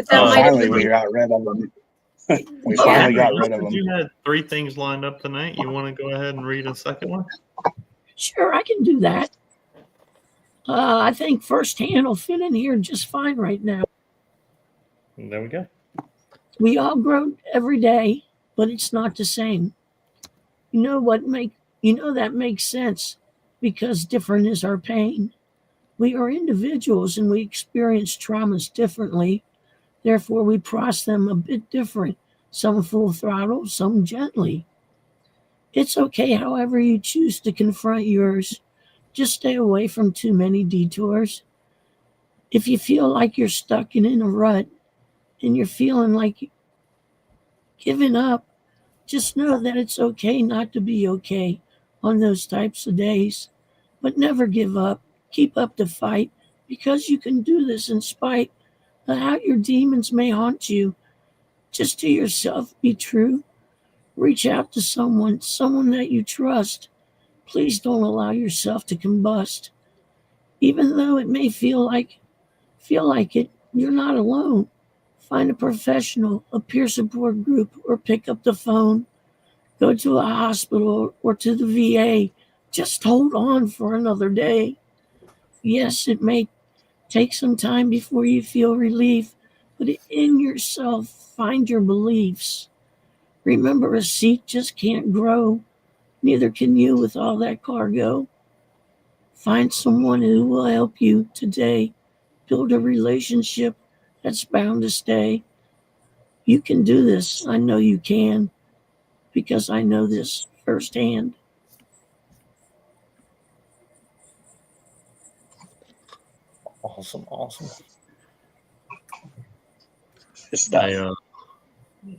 Finally, we got rid of them. We finally got rid of them. You had 3 things lined up tonight. You want to go ahead and read a second one? Sure, I can do that. I think firsthand will fit in here just fine right now. There we go. We all grow every day, but it's not the same. That makes sense because different is our pain. We are individuals and we experience traumas differently. Therefore, we process them a bit different. Some full throttle, some gently. It's okay however you choose to confront yours. Just stay away from too many detours. If you feel like you're stuck in a rut and you're feeling like giving up, just know that it's okay not to be okay on those types of days. But never give up. Keep up the fight because you can do this in spite of how your demons may haunt you. Just to yourself, be true. Reach out to someone that you trust. Please don't allow yourself to combust. Even though it may feel like it, you're not alone. Find a professional, a peer support group, or pick up the phone. Go to a hospital or to the VA. Just hold on for another day. Yes, it may take some time before you feel relief, but in yourself, find your beliefs. Remember, a seed just can't grow. Neither can you with all that cargo. Find someone who will help you today. Build a relationship that's bound to stay. You can do this. I know you can because I know this firsthand. Awesome.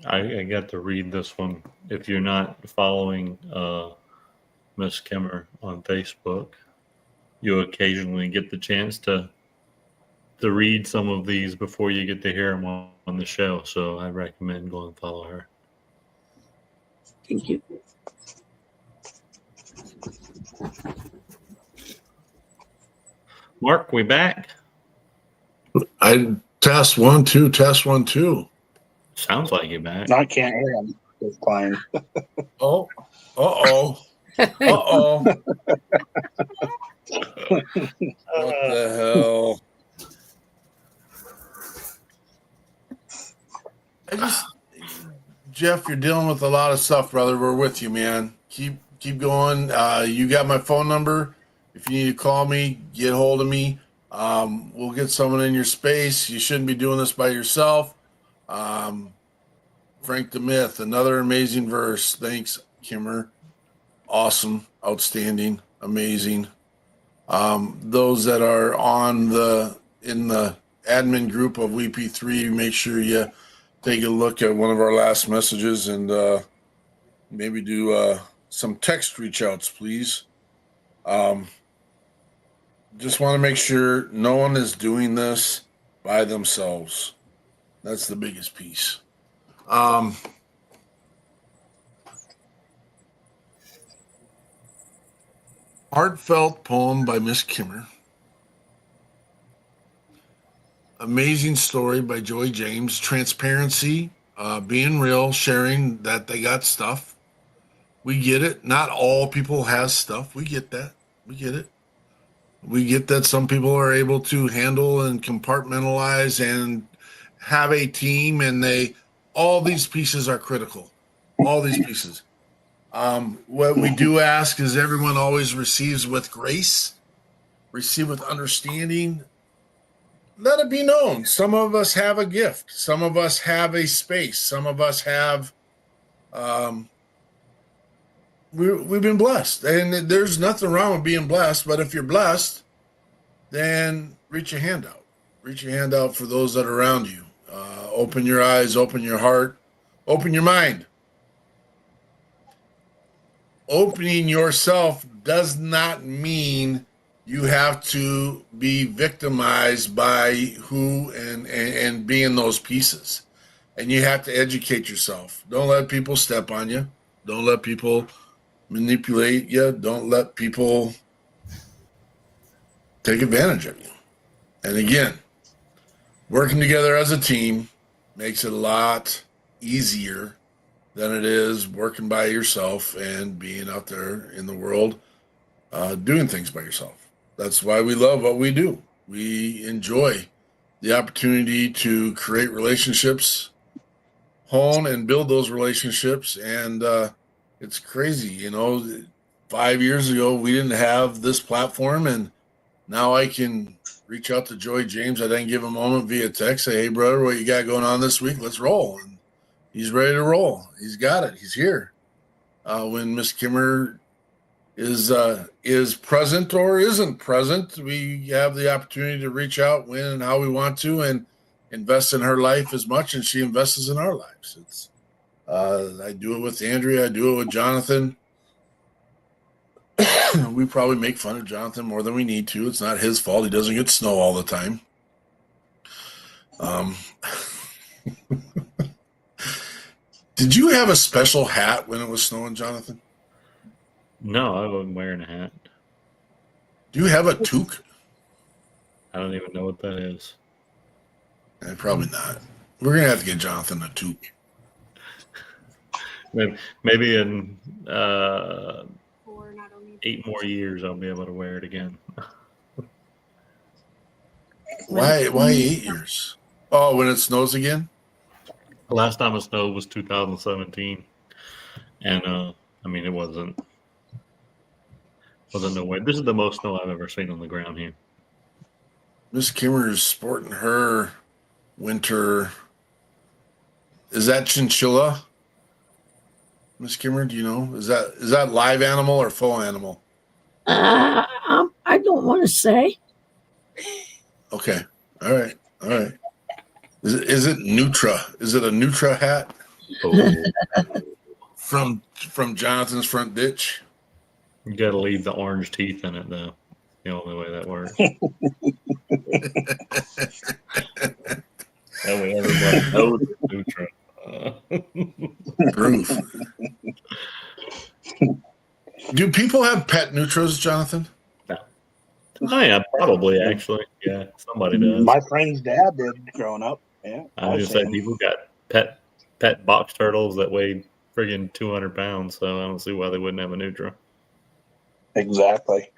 I got to read this one. If you're not following Miss Kimmer on Facebook, you occasionally get the chance to read some of these before you get to hear them on the show. So I recommend going and follow her. Thank you. Mark, we back? I test 1 2, test 1 2. Sounds like you're back. I can't hear him. He's playing. Oh. Uh-oh. What the hell? Jeff, you're dealing with a lot of stuff, brother. We're with you, man. Keep going. You got my phone number. If you need to call me, get hold of me. We'll get someone in your space. You shouldn't be doing this by yourself. Frank the Myth, another amazing verse. Thanks, Kimmer. Awesome, outstanding, amazing. Those that are in the admin group of WP3, make sure you take a look at one of our last messages and maybe do some text reach outs, please. Just want to make sure no one is doing this by themselves. That's the biggest piece. Heartfelt poem by Miss Kimmer. Amazing story by Joy James. Transparency, being real, sharing that they got stuff. We get it. Not all people has stuff. We get that. We get it. We get that some people are able to handle and compartmentalize and have a team, and all these pieces are critical. All these pieces. What we do ask is everyone always receives with grace, receive with understanding. Let it be known. Some of us have a gift. Some of us have a space. Some of us have, we've been blessed. And there's nothing wrong with being blessed. But if you're blessed, then reach a hand out. Reach your hand out for those that are around you. Open your eyes, open your heart, open your mind. Opening yourself does not mean you have to be victimized by who and be in those pieces. And you have to educate yourself. Don't let people step on you. Don't let people manipulate you. Don't let people take advantage of you. And again, working together as a team makes it a lot easier than it is working by yourself and being out there in the world doing things by yourself. That's why we love what we do. We enjoy the opportunity to create relationships, hone and build those relationships. And it's crazy, 5 years ago, we didn't have this platform, and now I can reach out to Joy James. I then give him a moment via text, say, hey, brother, what you got going on this week? Let's roll. And he's ready to roll. He's got it. He's here. When Miss Kimmer is present or isn't present, we have the opportunity to reach out when and how we want to and invest in her life as much as she invests in our lives. It's I do it with Andrea. I do it with Jonathan. We probably make fun of Jonathan more than we need to. It's not his fault. He doesn't get snow all the time. Did you have a special hat when it was snowing, Jonathan? No, I wasn't wearing a hat. Do you have a toque? I don't even know what that is. Probably not. We're going to have to get Jonathan a toque. Maybe in 8 more years, I'll be able to wear it again. Why 8 years? Oh, when it snows again? The last time it snowed was 2017. And, it wasn't no way. This is the most snow I've ever seen on the ground here. Miss Kimmer is sporting her winter. Is that chinchilla? Miss Kimmer, do you know? Is that live animal or full animal? I don't want to say. Okay. All right. Is it Nutra? Is it a Nutra hat? Oh. From Jonathan's front ditch? You got to leave the orange teeth in it, though. The only way that works. That way everybody knows it's Nutra. Proof. Do people have pet Nutras, Jonathan? No. Oh, yeah, probably, actually. Yeah, somebody does. My friend's dad did growing up. Yeah. I was going to say, people got pet box turtles that weigh friggin' 200 pounds, so I don't see why they wouldn't have a Nutra. Exactly.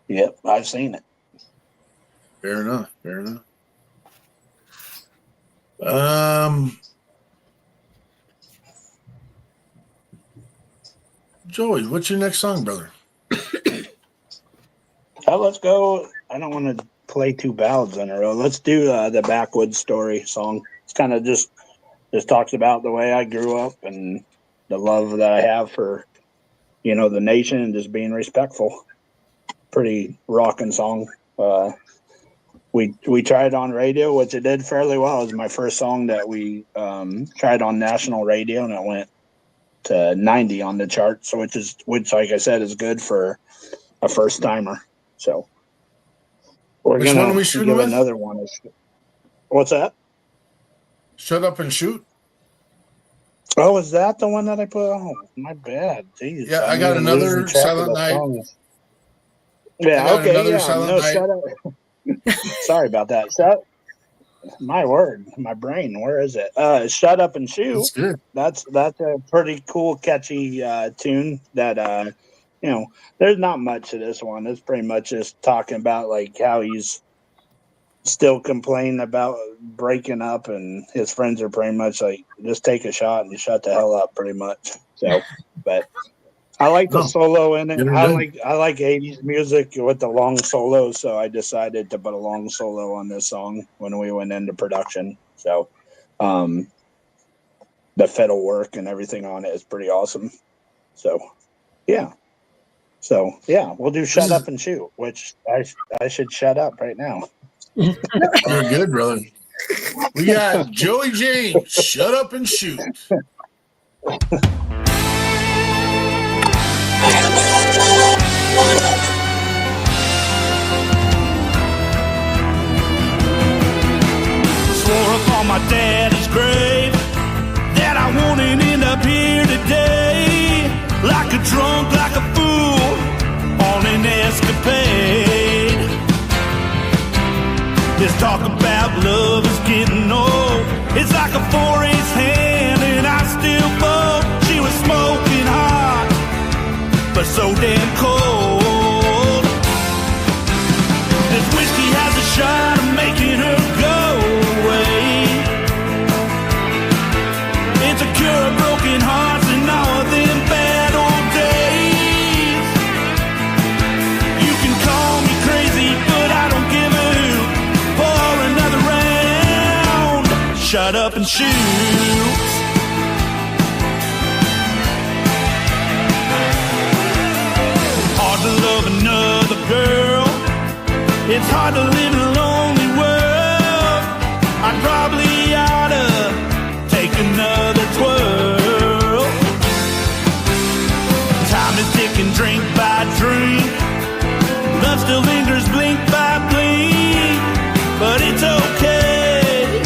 Yep, I've seen it. Fair enough. Joey, what's your next song, brother? Let's go. I don't want to play 2 ballads in a row. Let's do the Backwoods Story song. It's kind of just just talks about the way I grew up and the love that I have for, you know, the nation and just being respectful. Pretty rocking song. We tried on radio, which it did fairly well. It was my first song that we tried on national radio, and it went to 90 on the chart. So which like I said is good for a first timer. So we're Which gonna one are we shooting give with? another one. What's that? Shut Up and Shoot. Oh, is that the one that I put? Oh, my bad. Jeez, Yeah, I I'm got even another losing track of Silent the Night. songs. I Yeah, got okay, another yeah. Silent No, Night. shut up. Sorry about that. My word, my brain. Where is it? Shut Up and Shoot. That's good. That's a pretty cool, catchy tune that you know, there's not much to this one. It's pretty much just talking about like how he's still complaining about breaking up, and his friends are pretty much like, just take a shot and shut the hell up, pretty much. So, but I like the solo in it. I like 80s music with the long solo, so I decided to put a long solo on this song when we went into production. So, the fiddle work and everything on it is pretty awesome. So, yeah. We'll do Shut Up and Shoot, which I should shut up right now. You're good, brother. We got Joey James. Shut Up and Shoot. Swore upon my daddy's grave that I wouldn't end up here today, like a drunk, like a fool on an escapade. This talk about love is getting old. It's like a 4-ace hand and I still fold. She was smoking hot, but so damn cold. This whiskey has a shot of making her go away. It's a cure of broken hearts and all of them bad old days. You can call me crazy, but I don't give a hoot. For another round, shut up and shoot. Hard to love another girl. It's hard to live in a lonely world. I probably oughta take another twirl. Time is ticking, drink by drink. Love still lingers, blink by blink. But it's okay,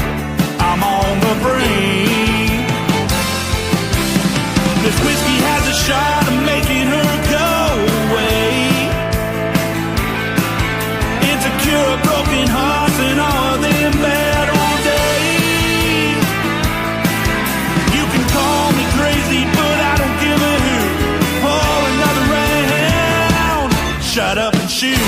I'm on the brink. This whiskey has a shot of making her go away. It's a cure of broken hearts and all them bad old days. You can call me crazy, but I don't give a hoot. For another round, shut up and shoot.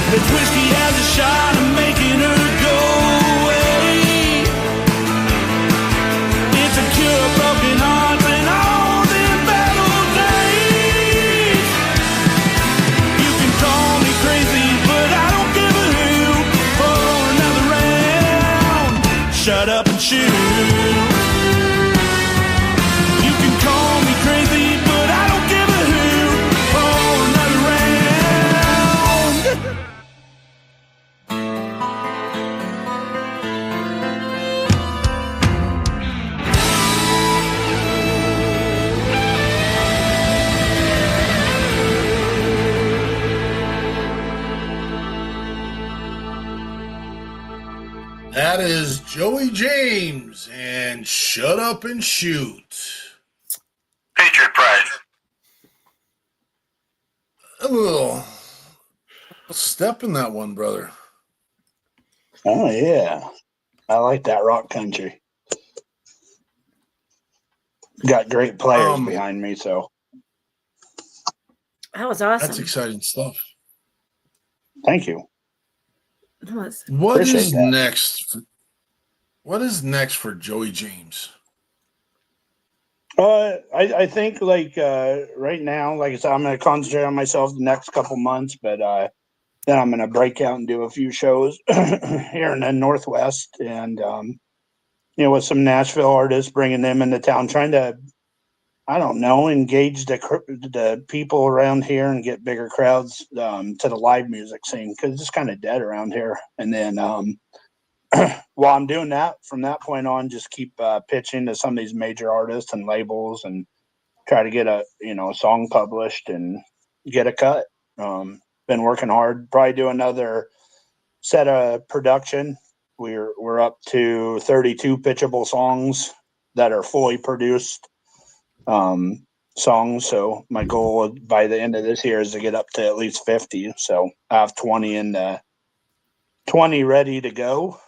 This whiskey has a shot of making her go away. It's a cure of broken hearts and all them bad old days. You can call me crazy, but I don't give a hoot. For another round, shut up and shoot. You can call me crazy, but I don't give a hoot. For another round. Joey James and Shut Up and Shoot. Patriot Pride. A little step in that one, brother. Oh, yeah. I like that rock country. Got great players behind me, so. That was awesome. That's exciting stuff. Thank you. What is next? What is next for Joey James? I think right now, like I said, I'm going to concentrate on myself the next couple months, but then I'm going to break out and do a few shows here in the Northwest, and with some Nashville artists, bringing them into town, trying to, I don't know, engage the people around here and get bigger crowds to the live music scene, because it's kind of dead around here. And then while I'm doing that, from that point on, just keep pitching to some of these major artists and labels and try to get a song published and get a cut. Been working hard. Probably do another set of production. We're up to 32 pitchable songs that are fully produced songs. So my goal by the end of this year is to get up to at least 50. So I have 20 ready to go.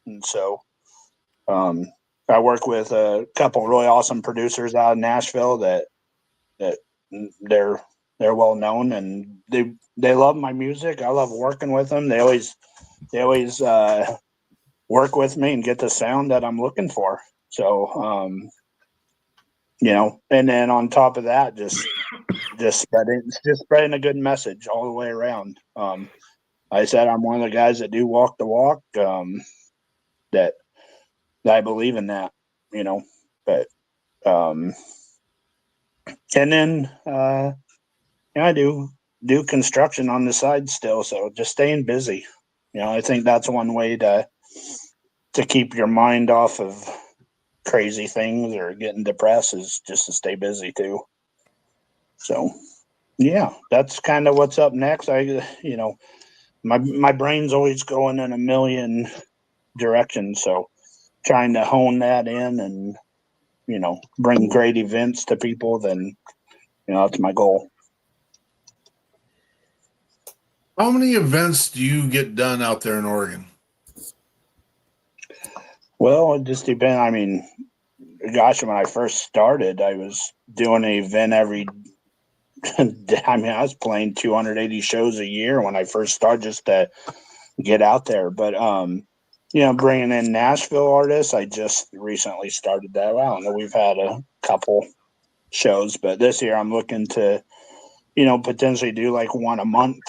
And so I work with a couple really awesome producers out of Nashville that they're well known, and they love my music. I love working with them. They always work with me and get the sound that I'm looking for. So and then on top of that, just spreading a good message all the way around. I said I'm one of the guys that do walk the walk. That I believe in that, but and then I do construction on the side still, so just staying busy. I think that's one way to keep your mind off of crazy things or getting depressed, is just to stay busy too. So yeah, that's kind of what's up next. My brain's always going in a million directions, so trying to hone that in and bring great events to people, then that's my goal. How many events do you get done out there in Oregon? Well, it just depends. I mean, gosh, when I first started, I was doing an event every day. I mean, I was playing 280 shows a year when I first started, just to get out there. But bringing in Nashville artists, I just recently started that. I don't know, we've had a couple shows, but this year I'm looking to, potentially do like one a month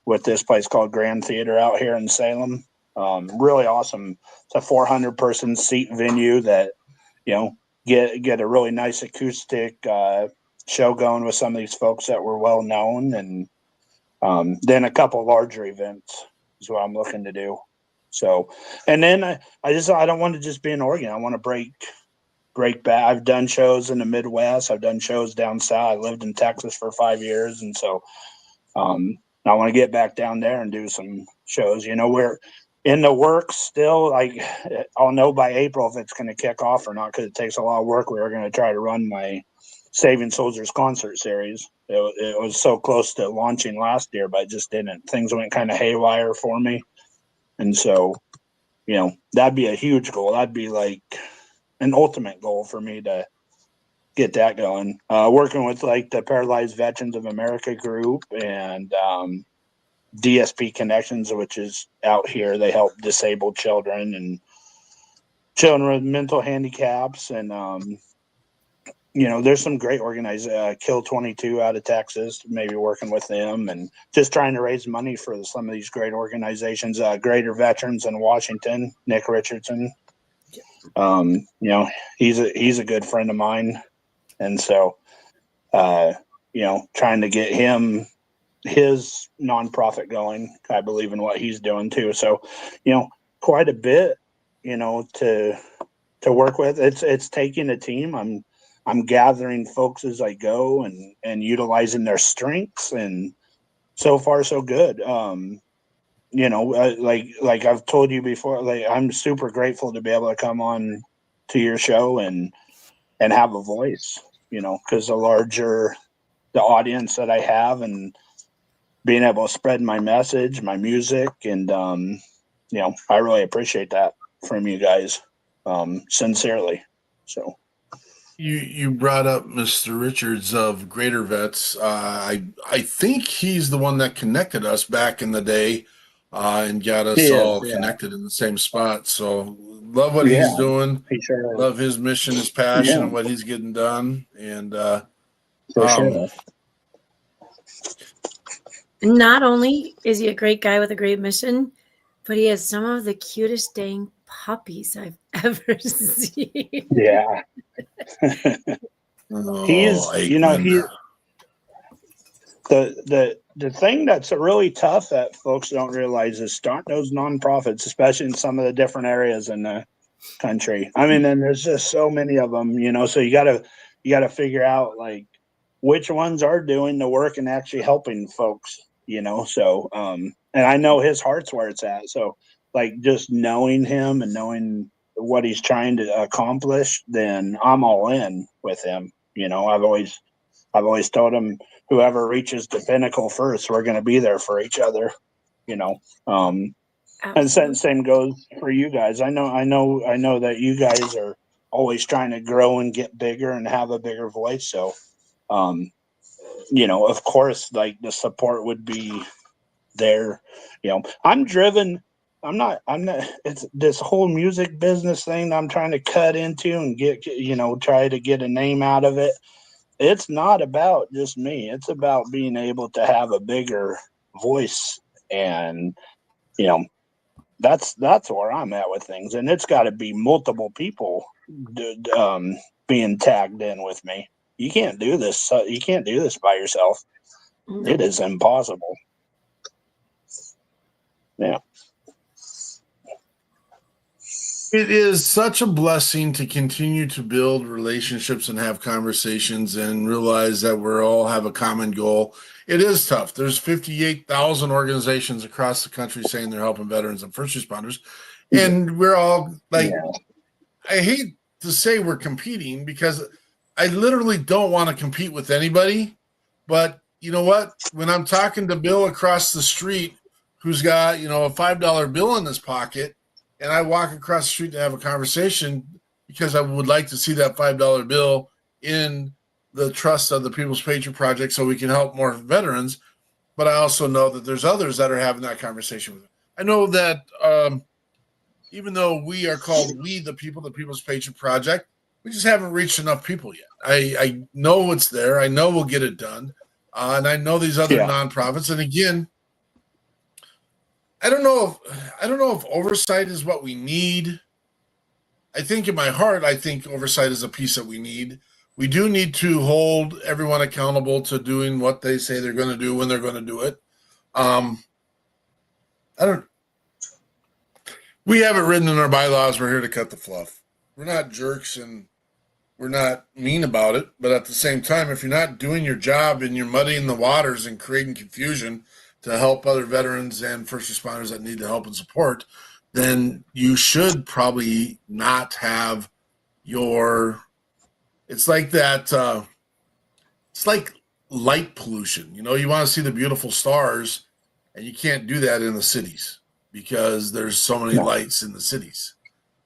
with this place called Grand Theater out here in Salem. Really awesome. It's a 400 person seat venue that, get a really nice acoustic show going with some of these folks that were well known, and then a couple larger events is what I'm looking to do. So, and then I don't want to just be in Oregon. I want to break back. I've done shows in the Midwest. I've done shows down south. I lived in Texas for 5 years. And so, I want to get back down there and do some shows. We're in the works still. Like, I'll know by April if it's going to kick off or not, because it takes a lot of work. We were going to try to run my Saving Soldiers concert series. It was so close to launching last year, but it just didn't. Things went kind of haywire for me. And so, that'd be a huge goal. That'd be like an ultimate goal for me to get that going. Working with like the Paralyzed Veterans of America group and DSP Connections, which is out here. They help disabled children and children with mental handicaps. And, there's some great organizations, Kill 22 out of Texas, maybe working with them and just trying to raise money for some of these great organizations. Greater Veterans in Washington, Nick Richardson. He's a good friend of mine. And so, trying to get him his nonprofit going. I believe in what he's doing too. So, quite a bit, to work with. It's taking a team. I'm gathering folks as I go and utilizing their strengths, and so far so good. like I've told you before, like I'm super grateful to be able to come on to your show and have a voice, because the larger the audience that I have, and being able to spread my message, my music, and I really appreciate that from you guys, sincerely. So You brought up Mr. Richards of Greater Vets. I think he's the one that connected us back in the day, and got us he is, all yeah. connected in the same spot. So love what Yeah, he's doing. he sure is. Love his mission, his passion, Yeah. and what he's getting done. And For sure. Not only is he a great guy with a great mission, but he has some of the cutest dang puppies I've ever seen. Yeah. He's, Aikman. the thing that's really tough that folks don't realize is starting those nonprofits, especially in some of the different areas in the country. I mean, and there's just so many of them, so you gotta figure out like which ones are doing the work and actually helping folks, so, and I know his heart's where it's at. So like just knowing him and knowing what he's trying to accomplish, then I'm all in with him. I've always told him, whoever reaches the pinnacle first, we're going to be there for each other, and same goes for you guys. I know that you guys are always trying to grow and get bigger and have a bigger voice. So, of course, like the support would be there. I'm driven. I'm not, it's this whole music business thing I'm trying to cut into and try to get a name out of it. It's not about just me. It's about being able to have a bigger voice, and that's where I'm at with things. And it's got to be multiple people being tagged in with me. You can't do this. You can't do this by yourself. No. It is impossible. Yeah. It is such a blessing to continue to build relationships and have conversations and realize that we all have a common goal. It is tough. There's 58,000 organizations across the country saying they're helping veterans and first responders. And we're all like, I hate to say we're competing because I literally don't want to compete with anybody. But you know what? When I'm talking to Bill across the street, who's got, a $5 bill in his pocket, and I walk across the street to have a conversation because I would like to see that $5 bill in the trust of the People's Patriot Project so we can help more veterans. But I also know that there's others that are having that conversation with them. I know that even though we are called We the People, the People's Patriot Project, we just haven't reached enough people yet. I know it's there. I know we'll get it done. And I know these other nonprofits. And again, I don't know if oversight is what we need. I think in my heart, I think oversight is a piece that we need. We do need to hold everyone accountable to doing what they say they're going to do when they're going to do it. We have it written in our bylaws. We're here to cut the fluff. We're not jerks and we're not mean about it. But at the same time, if you're not doing your job and you're muddying the waters and creating confusion to help other veterans and first responders that need the help and support, then you should probably not have it's like that. It's like light pollution. You want to see the beautiful stars and you can't do that in the cities because there's so many lights in the cities.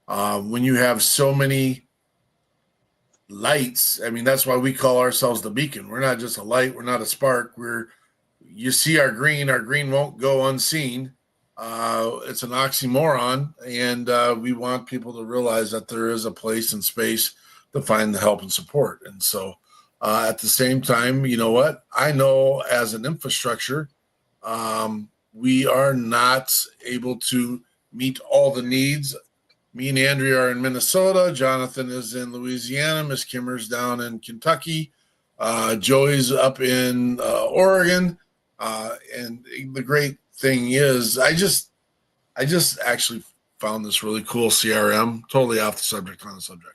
When you have so many lights, I mean, that's why we call ourselves the beacon. We're not just a light. We're not a spark. You see our green won't go unseen. It's an oxymoron, and we want people to realize that there is a place and space to find the help and support. And so at the same time, you know what? I know as an infrastructure, we are not able to meet all the needs. Me and Andrea are in Minnesota. Jonathan is in Louisiana. Miss Kimmer's down in Kentucky. Joey's up in Oregon. And the great thing is, I just actually found this really cool CRM, totally off the subject on the subject.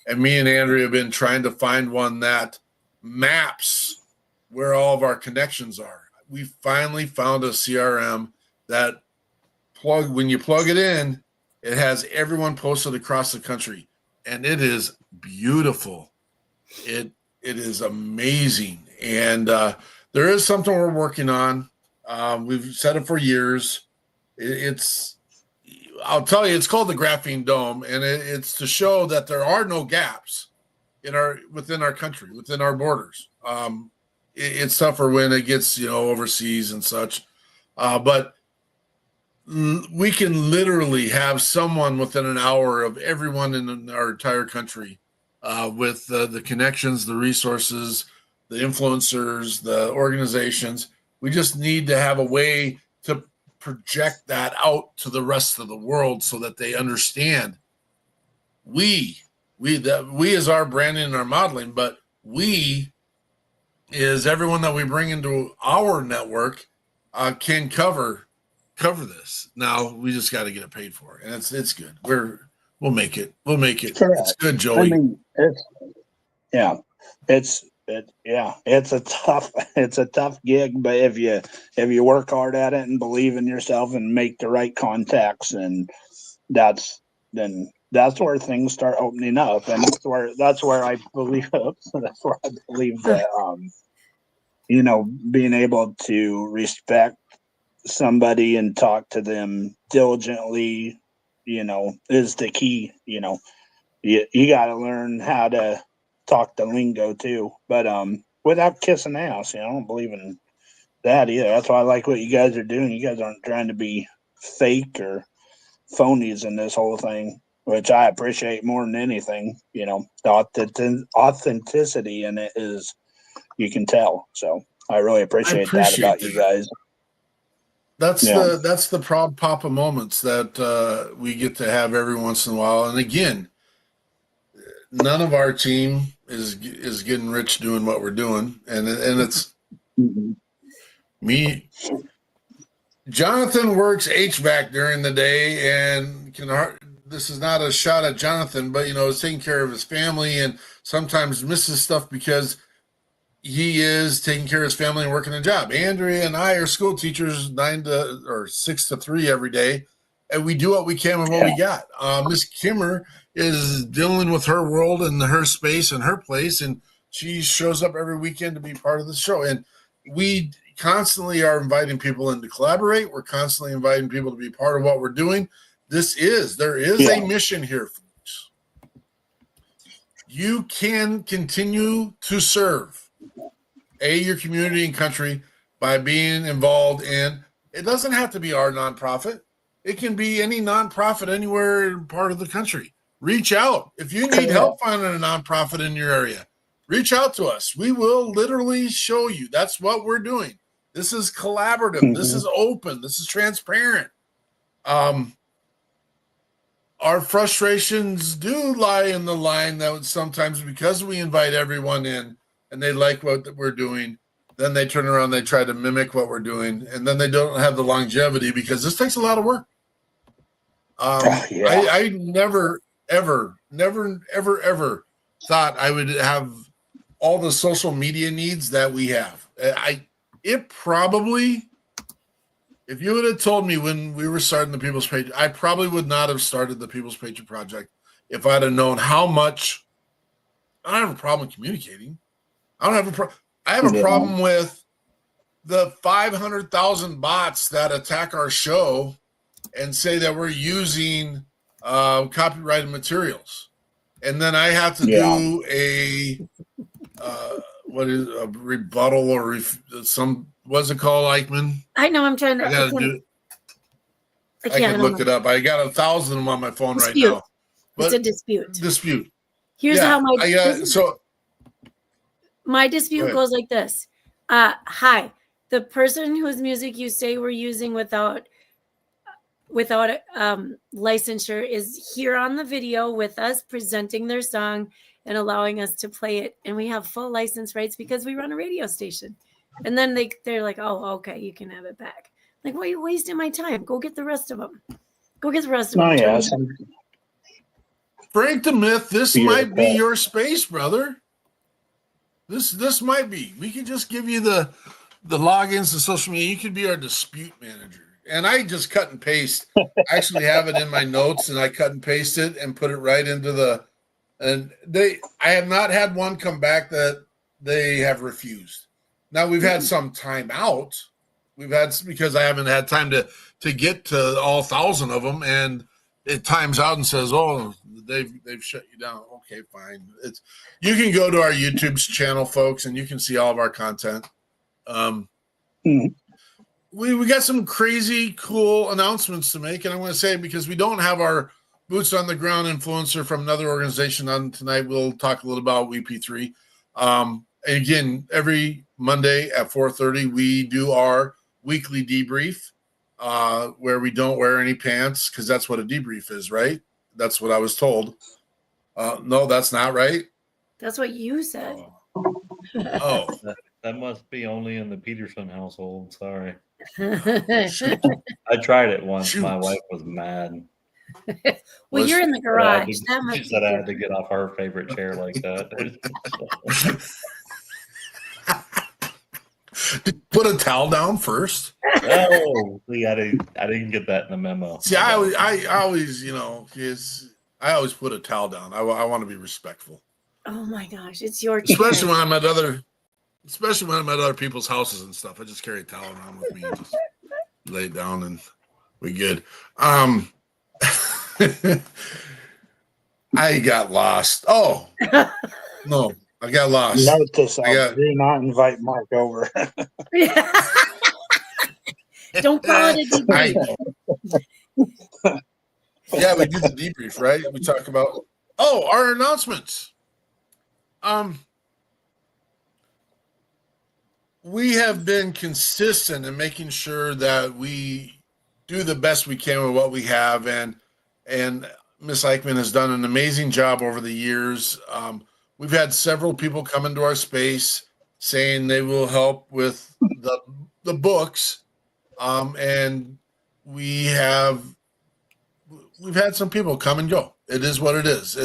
And me and Andrea have been trying to find one that maps where all of our connections are. We finally found a CRM that when you plug it in, it has everyone posted across the country, and it is beautiful. It is amazing, and there is something we're working on. We've said it for years. I'll tell you, it's called the Graphene Dome, and it's to show that there are no gaps within our country, within our borders. It's tougher when it gets overseas and such, but we can literally have someone within an hour of everyone in our entire country, with the connections, the resources, the influencers, the organizations. We just need to have a way to project that out to the rest of the world so that they understand we is our branding and our modeling, but we is everyone that we bring into our network can cover this. Now we just got to get it paid for, and it's good. We'll make it. Correct. It's good, Joey. I mean, it's a tough gig, but if you work hard at it and believe in yourself and make the right contacts, and that's where things start opening up, and that's where I believe that being able to respect somebody and talk to them diligently, is the key. You got to learn how to talk the lingo too, but without kissing ass. I don't believe in that either. That's why I like what you guys are doing. You guys aren't trying to be fake or phonies in this whole thing, which I appreciate more than anything. The authenticity in it is, you can tell. So I really appreciate that about you guys. That's the proud papa moments that we get to have every once in a while. And again, none of our team is getting rich doing what we're doing, and it's me. Jonathan works HVAC during the day, and this is not a shot at Jonathan, but is taking care of his family and sometimes misses stuff because he is taking care of his family and working a job. Andrea and I are school teachers, 6 to 3 every day, and we do what we can with what we got. Miss Kimmer is dealing with her world and her space and her place, and she shows up every weekend to be part of the show. And we constantly are inviting people in to collaborate. We're constantly inviting people to be part of what we're doing. There is a mission here, folks. You can continue to serve your community and country by being involved in, it doesn't have to be our nonprofit. It can be any nonprofit anywhere part of the country. Reach out. If you need help finding a nonprofit in your area, reach out to us. We will literally show you. That's what we're doing. This is collaborative. Mm-hmm. This is open. This is transparent. Our frustrations do lie in the line that sometimes, because we invite everyone in and they like what we're doing, then they turn around, they try to mimic what we're doing, and then they don't have the longevity because this takes a lot of work. I never, ever thought I would have all the social media needs that we have. If you would have told me when we were starting the People's Patriot, I probably would not have started the People's Patriot Project if I'd have known how much. I don't have a problem communicating. I have a problem with the 500,000 bots that attack our show and say that we're using copyrighted materials, and then I have to do a rebuttal or what's it called, Eichmann? I know. I'm trying to. I can look it up. I got 1,000 of them on my phone right now. But it's a dispute. Here's how my dispute goes like this. Hi, the person whose music you say we're using without licensure is here on the video with us, presenting their song and allowing us to play it, and we have full license rights because we run a radio station. And then they're like, oh, okay, you can have it back. Like, why are you wasting my time? Go get the rest of them. Yes. Frank the Myth, this might be your space, brother. This might be. We can just give you the logins to social media. You could be our dispute manager. And I just cut and paste. I actually have it in my notes, and I cut and paste it and put it right into the. And I have not had one come back that they have refused. Now we've had some time out. We've had because I haven't had time to get to all 1,000 of them, and it times out and says, "Oh, they've shut you down." Okay, fine. You can go to our YouTube's channel, folks, and you can see all of our content. We got some crazy cool announcements to make, and I want to say because we don't have our boots on the ground influencer from another organization on tonight, we'll talk a little about WP3. And again, every Monday at 4:30, we do our weekly debrief where we don't wear any pants because that's what a debrief is, right? That's what I was told. No, that's not right. That's what you said. Oh. That must be only in the Peterson household. Sorry. I tried it once. Shoot. My wife was mad. Well, you're in the garage. She said I had to get off her favorite chair like that. Put a towel down first. Oh, see, I didn't get that in the memo. See, I always, I always put a towel down. I want to be respectful. Oh my gosh, it's your chair. Especially when I'm at other people's houses and stuff. I just carry a towel around with me and just lay it down and we good. I got lost. Oh no, I got lost. Note this: do not invite Mark over. Don't call it a debrief. Yeah, we do the debrief, right? We talk about our announcements. We have been consistent in making sure that we do the best we can with what we have, and Miss Eichmann has done an amazing job over the years. We've had several people come into our space saying they will help with the books, and we've had some people come and go. It is what it is.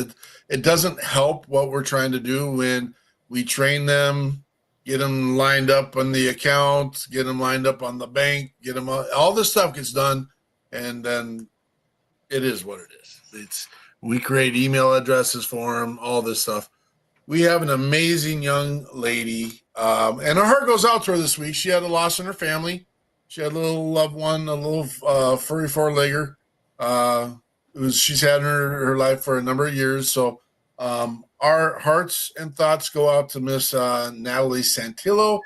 It doesn't help what we're trying to do when we train them, get them lined up on the account, get them lined up on the bank, get them all this stuff gets done, and then it is what it is. We create email addresses for them, all this stuff. We have an amazing young lady, and our heart goes out to her this week. She had a loss in her family. She had a little loved one, a little furry four-legger. She's had her life for a number of years. So our hearts and thoughts go out to Miss Natalie Santillo.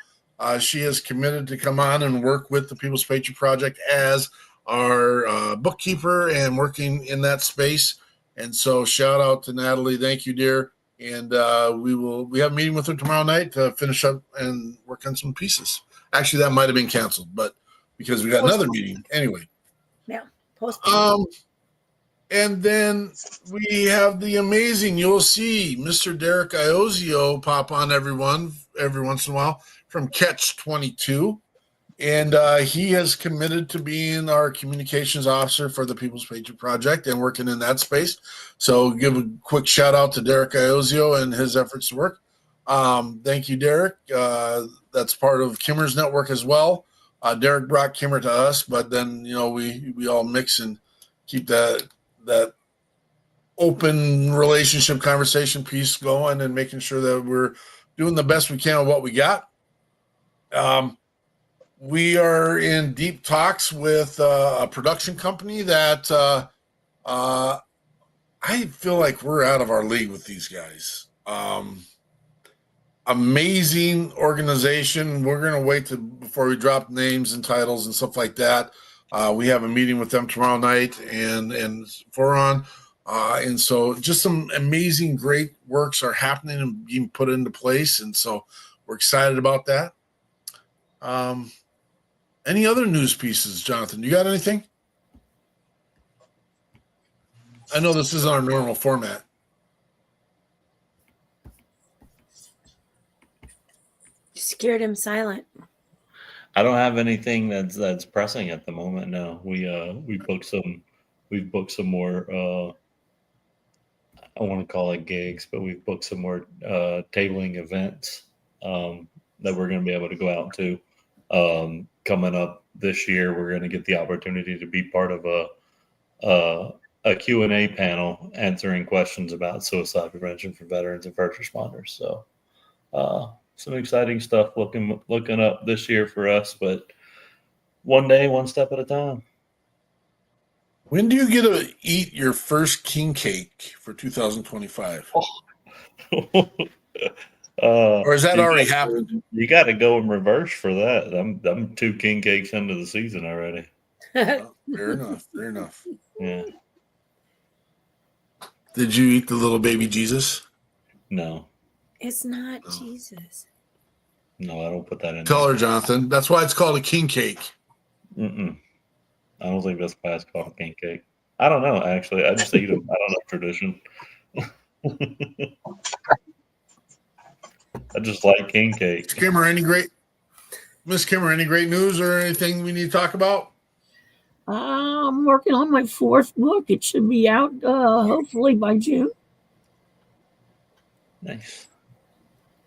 She is committed to come on and work with the People's Patriot Project as our bookkeeper and working in that space. And so shout out to Natalie. Thank you, dear. And we have a meeting with her tomorrow night to finish up and work on some pieces. Actually, that might have been canceled, but because we got another meeting anyway. Yeah. And then we have the amazing, you'll see Mr. Derek Iozio pop on every once in a while from Catch 22. And he has committed to being our communications officer for the People's Patriot Project and working in that space. So give a quick shout out to Derek Iozio and his efforts to work. Thank you, Derek. That's part of Kimmer's network as well. Derek brought Kimmer to us, but then, we all mix and keep that open relationship conversation piece going and making sure that we're doing the best we can with what we got. We are in deep talks with a production company that I feel like we're out of our league with these guys. Amazing organization. We're going to wait before we drop names and titles and stuff like that. We have a meeting with them tomorrow night and on. And so just some amazing, great works are happening and being put into place. And so we're excited about that. Any other news pieces, Jonathan? You got anything? I know this isn't our normal format. You scared him silent. I don't have anything that's pressing at the moment. No, we've booked some more. I want to call it gigs, but we've booked some more tabling events that we're going to be able to go out to coming up this year we're going to get the opportunity to be part of a Q&A panel answering questions about suicide prevention for veterans and first responders. So some exciting stuff looking up this year for us, but one day, one step at a time. When do you get to eat your first king cake for 2025? Or has that already happened? You got to go in reverse for that. I'm 2 king cakes into the season already. Well, fair enough. Fair enough. Yeah. Did you eat the little baby Jesus? No. It's not Jesus. No, I don't put that in. Tell her, Jonathan. That's why it's called a king cake. I don't think that's why it's called a king cake. I don't know, actually. I just eat them. I don't know tradition. I just like king cake. Miss Kimmer, any great news or anything we need to talk about? I'm working on my 4th book. It should be out hopefully by June. Nice.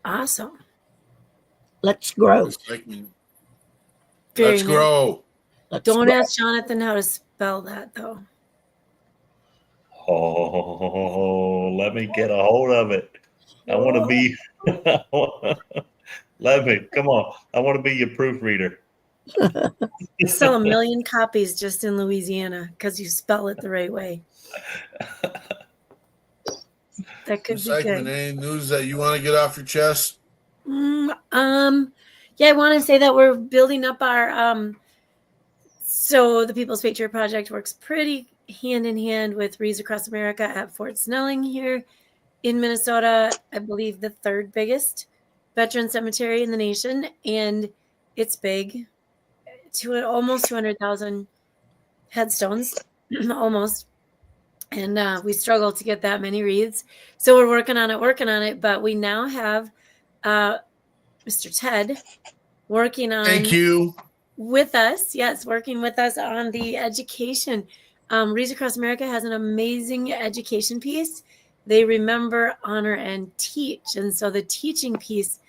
Awesome. Let's grow. Let's grow. Don't ask Jonathan how to spell that, though. Oh, let me get a hold of it. I want to be. Come on. I want to be your proofreader. Sell 1 million copies just in Louisiana because you spell it the right way. That could be good. Any news that you want to get off your chest? Yeah, I want to say that we're building up our so the People's Patriot Project works pretty hand in hand with Reads Across America at Fort Snelling here in Minnesota. I believe the 3rd biggest veteran cemetery in the nation, and it's big. Almost 200,000 headstones, almost. And we struggle to get that many wreaths. So we're working on it. But we now have Mr. Ted working on. Thank you. With us. Yes, working with us on the education. Reads Across America has an amazing education piece. They remember, honor, and teach. And so the teaching piece,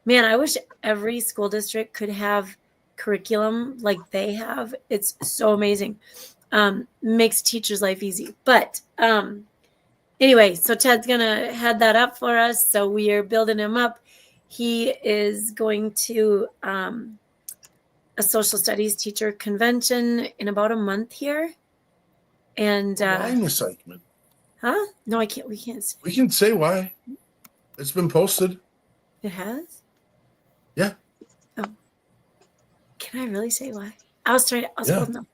man, I wish every school district could have curriculum like they have. It's so amazing. Makes teachers' life easy. But anyway, so Ted's going to head that up for us. So we are building him up. He is going to a social studies teacher convention in about a month here. And why recycling? Huh? No, I can't. We can't say. We can say why. It's been posted. It has? Yeah. Oh. Can I really say why? I was holding up.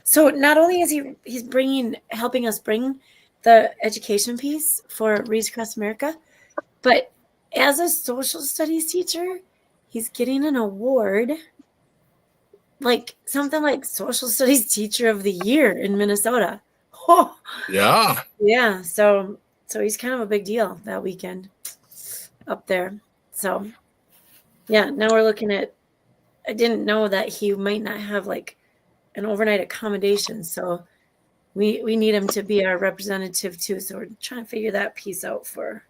So not only is he's helping us bring the education piece for Reads Across America, but as a social studies teacher, he's getting an award, like something like Social Studies Teacher of the Year in Minnesota. Oh, yeah. Yeah. So he's kind of a big deal that weekend up there. So yeah, now we're looking at, I didn't know that he might not have like an overnight accommodation. So we need him to be our representative too. So we're trying to figure that piece out for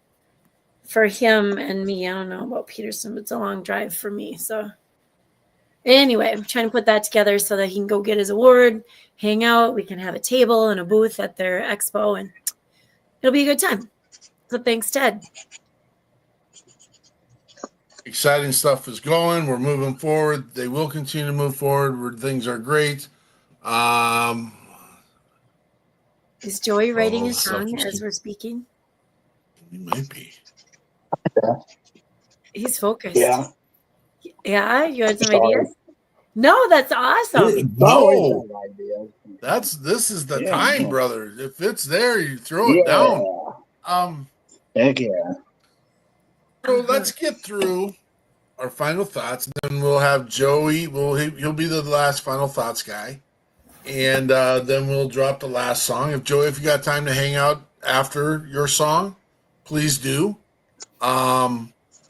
him and me. I don't know about Peterson, but it's a long drive for me. So anyway, I'm trying to put that together so that he can go get his award, hang out. We can have a table and a booth at their expo, and it'll be a good time. So thanks, Ted. Exciting stuff is going. We're moving forward. They will continue to move forward where things are great. Is Joey writing a song as we're speaking? He might be. He's focused. Yeah. Yeah, you had some ideas? No, that's awesome. No, this is the time, brother. If it's there, you throw it down. Heck yeah. So let's get through our final thoughts. Then we'll have Joey. He'll be the last final thoughts guy, and then we'll drop the last song. If you got time to hang out after your song, please do.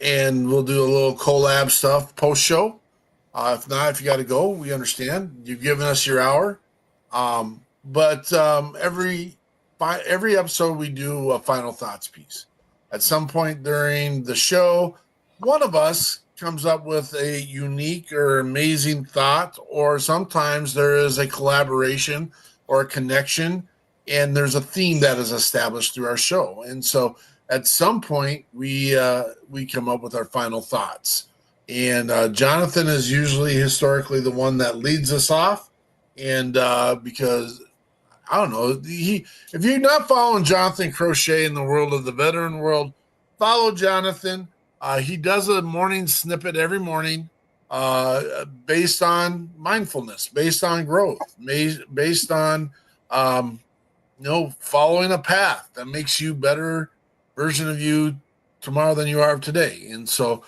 And we'll do a little collab stuff post show. If not, if you got to go, we understand. You've given us your hour. But every episode we do a final thoughts piece. At some point during the show, one of us comes up with a unique or amazing thought, or sometimes there is a collaboration or a connection, and there's a theme that is established through our show. And so at some point we come up with our final thoughts. And Jonathan is usually historically the one that leads us off. And because I don't know, if you're not following Jonathan Crochet in the world of the veteran world, follow Jonathan. He does a morning snippet every morning based on mindfulness, based on growth, based on following a path that makes you better version of you tomorrow than you are today. And so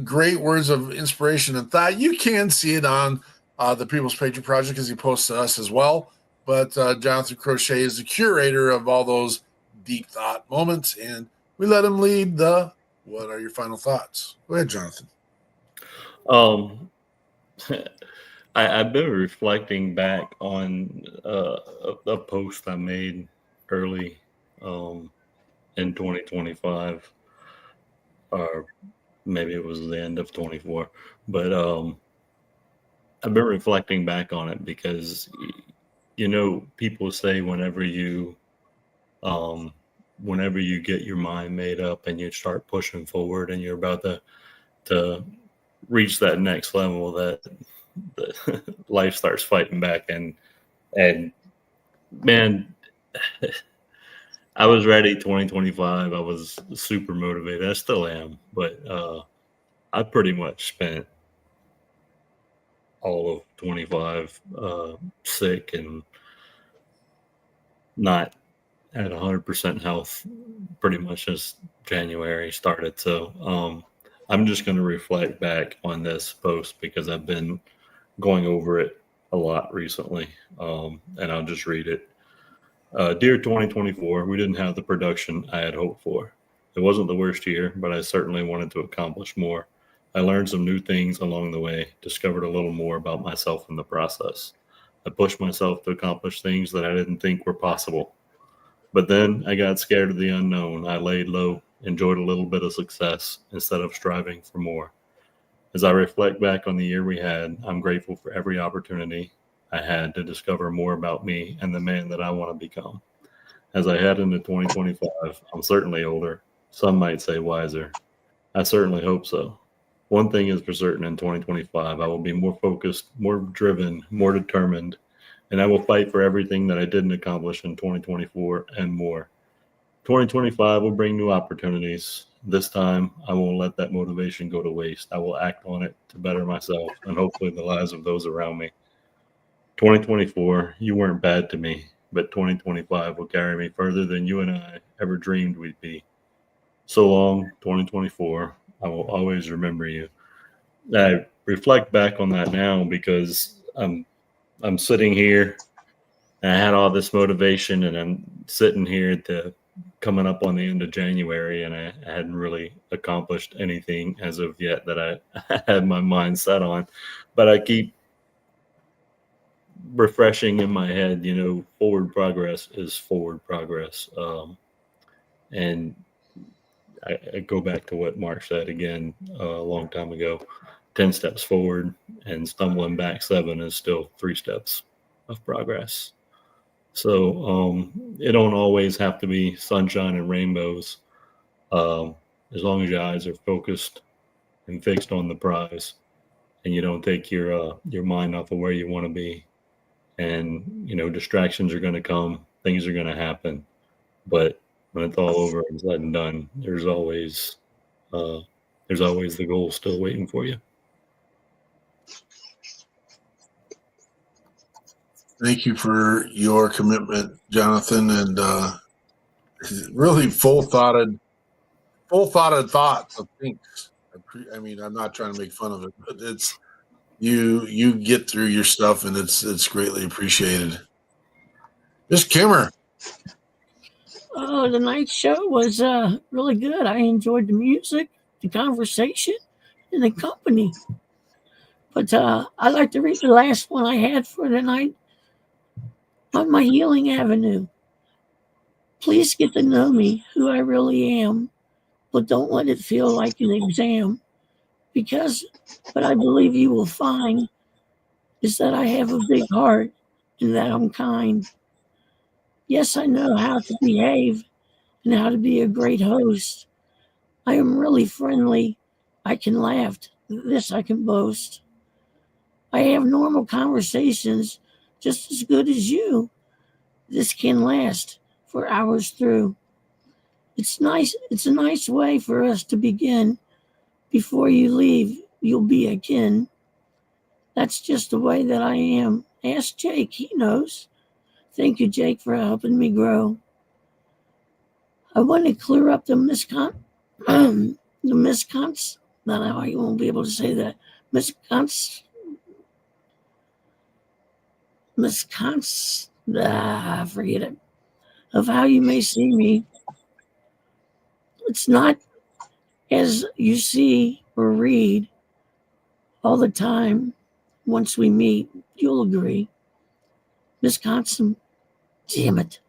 great words of inspiration and thought. You can see it on the People's Patriot Project because he posts to us as well. But Jonathan Crochet is the curator of all those deep thought moments, and we let him lead what are your final thoughts? Go ahead, Jonathan. I've been reflecting back on a post I made early in 2025, or maybe it was the end of 24. But I've been reflecting back on it because, people say whenever you get your mind made up and you start pushing forward and you're about to reach that next level, that life starts fighting back. And man, I was ready 2025. I was super motivated. I still am, but I pretty much spent all of 25 sick and not at 100% health pretty much as January started. So I'm just going to reflect back on this post because I've been going over it a lot recently, and I'll just read it. Dear 2024, we didn't have the production I had hoped for. It wasn't the worst year, but I certainly wanted to accomplish more. I learned some new things along the way, discovered a little more about myself in the process. I pushed myself to accomplish things that I didn't think were possible. But then I got scared of the unknown. I laid low, enjoyed a little bit of success instead of striving for more. As I reflect back on the year we had, I'm grateful for every opportunity I had to discover more about me and the man that I want to become. As I head into 2025, I'm certainly older. Some might say wiser. I certainly hope so. One thing is for certain in 2025, I will be more focused, more driven, more determined, and I will fight for everything that I didn't accomplish in 2024 and more. 2025 will bring new opportunities. This time, I won't let that motivation go to waste. I will act on it to better myself and hopefully the lives of those around me. 2024, you weren't bad to me, but 2025 will carry me further than you and I ever dreamed we'd be. So long, 2024. I will always remember you. I reflect back on that now because I'm sitting here and I had all this motivation, and I'm sitting here coming up on the end of January, and I hadn't really accomplished anything as of yet that I had my mind set on. But I keep refreshing in my head, forward progress is forward progress. And I go back to what Mark said again a long time ago, 10 steps forward and stumbling back 7 is still 3 steps of progress. So it don't always have to be sunshine and rainbows. As long as your eyes are focused and fixed on the prize and you don't take your mind off of where you want to be. And, distractions are going to come, things are going to happen. But when it's all over and said and done, there's always the goal still waiting for you. Thank you for your commitment, Jonathan, and really full-thoughted thoughts of things. I'm not trying to make fun of it, but it's you get through your stuff, and it's greatly appreciated. Miss Kimmer. Oh, the night show was really good. I enjoyed the music, the conversation, and the company. But I'd like to read the last one I had for the night. On my healing avenue, please get to know me, who I really am, but don't let it feel like an exam, because what I believe you will find is that I have a big heart and that I'm kind. Yes, I know how to behave and how to be a great host. I am really friendly. I can laugh. This I can boast. I have normal conversations just as good as you. This can last for hours through. It's nice. It's a nice way for us to begin. Before you leave, you'll be a kin. That's just the way that I am. Ask Jake, he knows. Thank you, Jake, for helping me grow. I want to clear up the miscons. No, I won't be able to say that. Forget it. Of how you may see me. It's not as you see or read all the time. Once we meet, you'll agree. Wisconsin, damn it.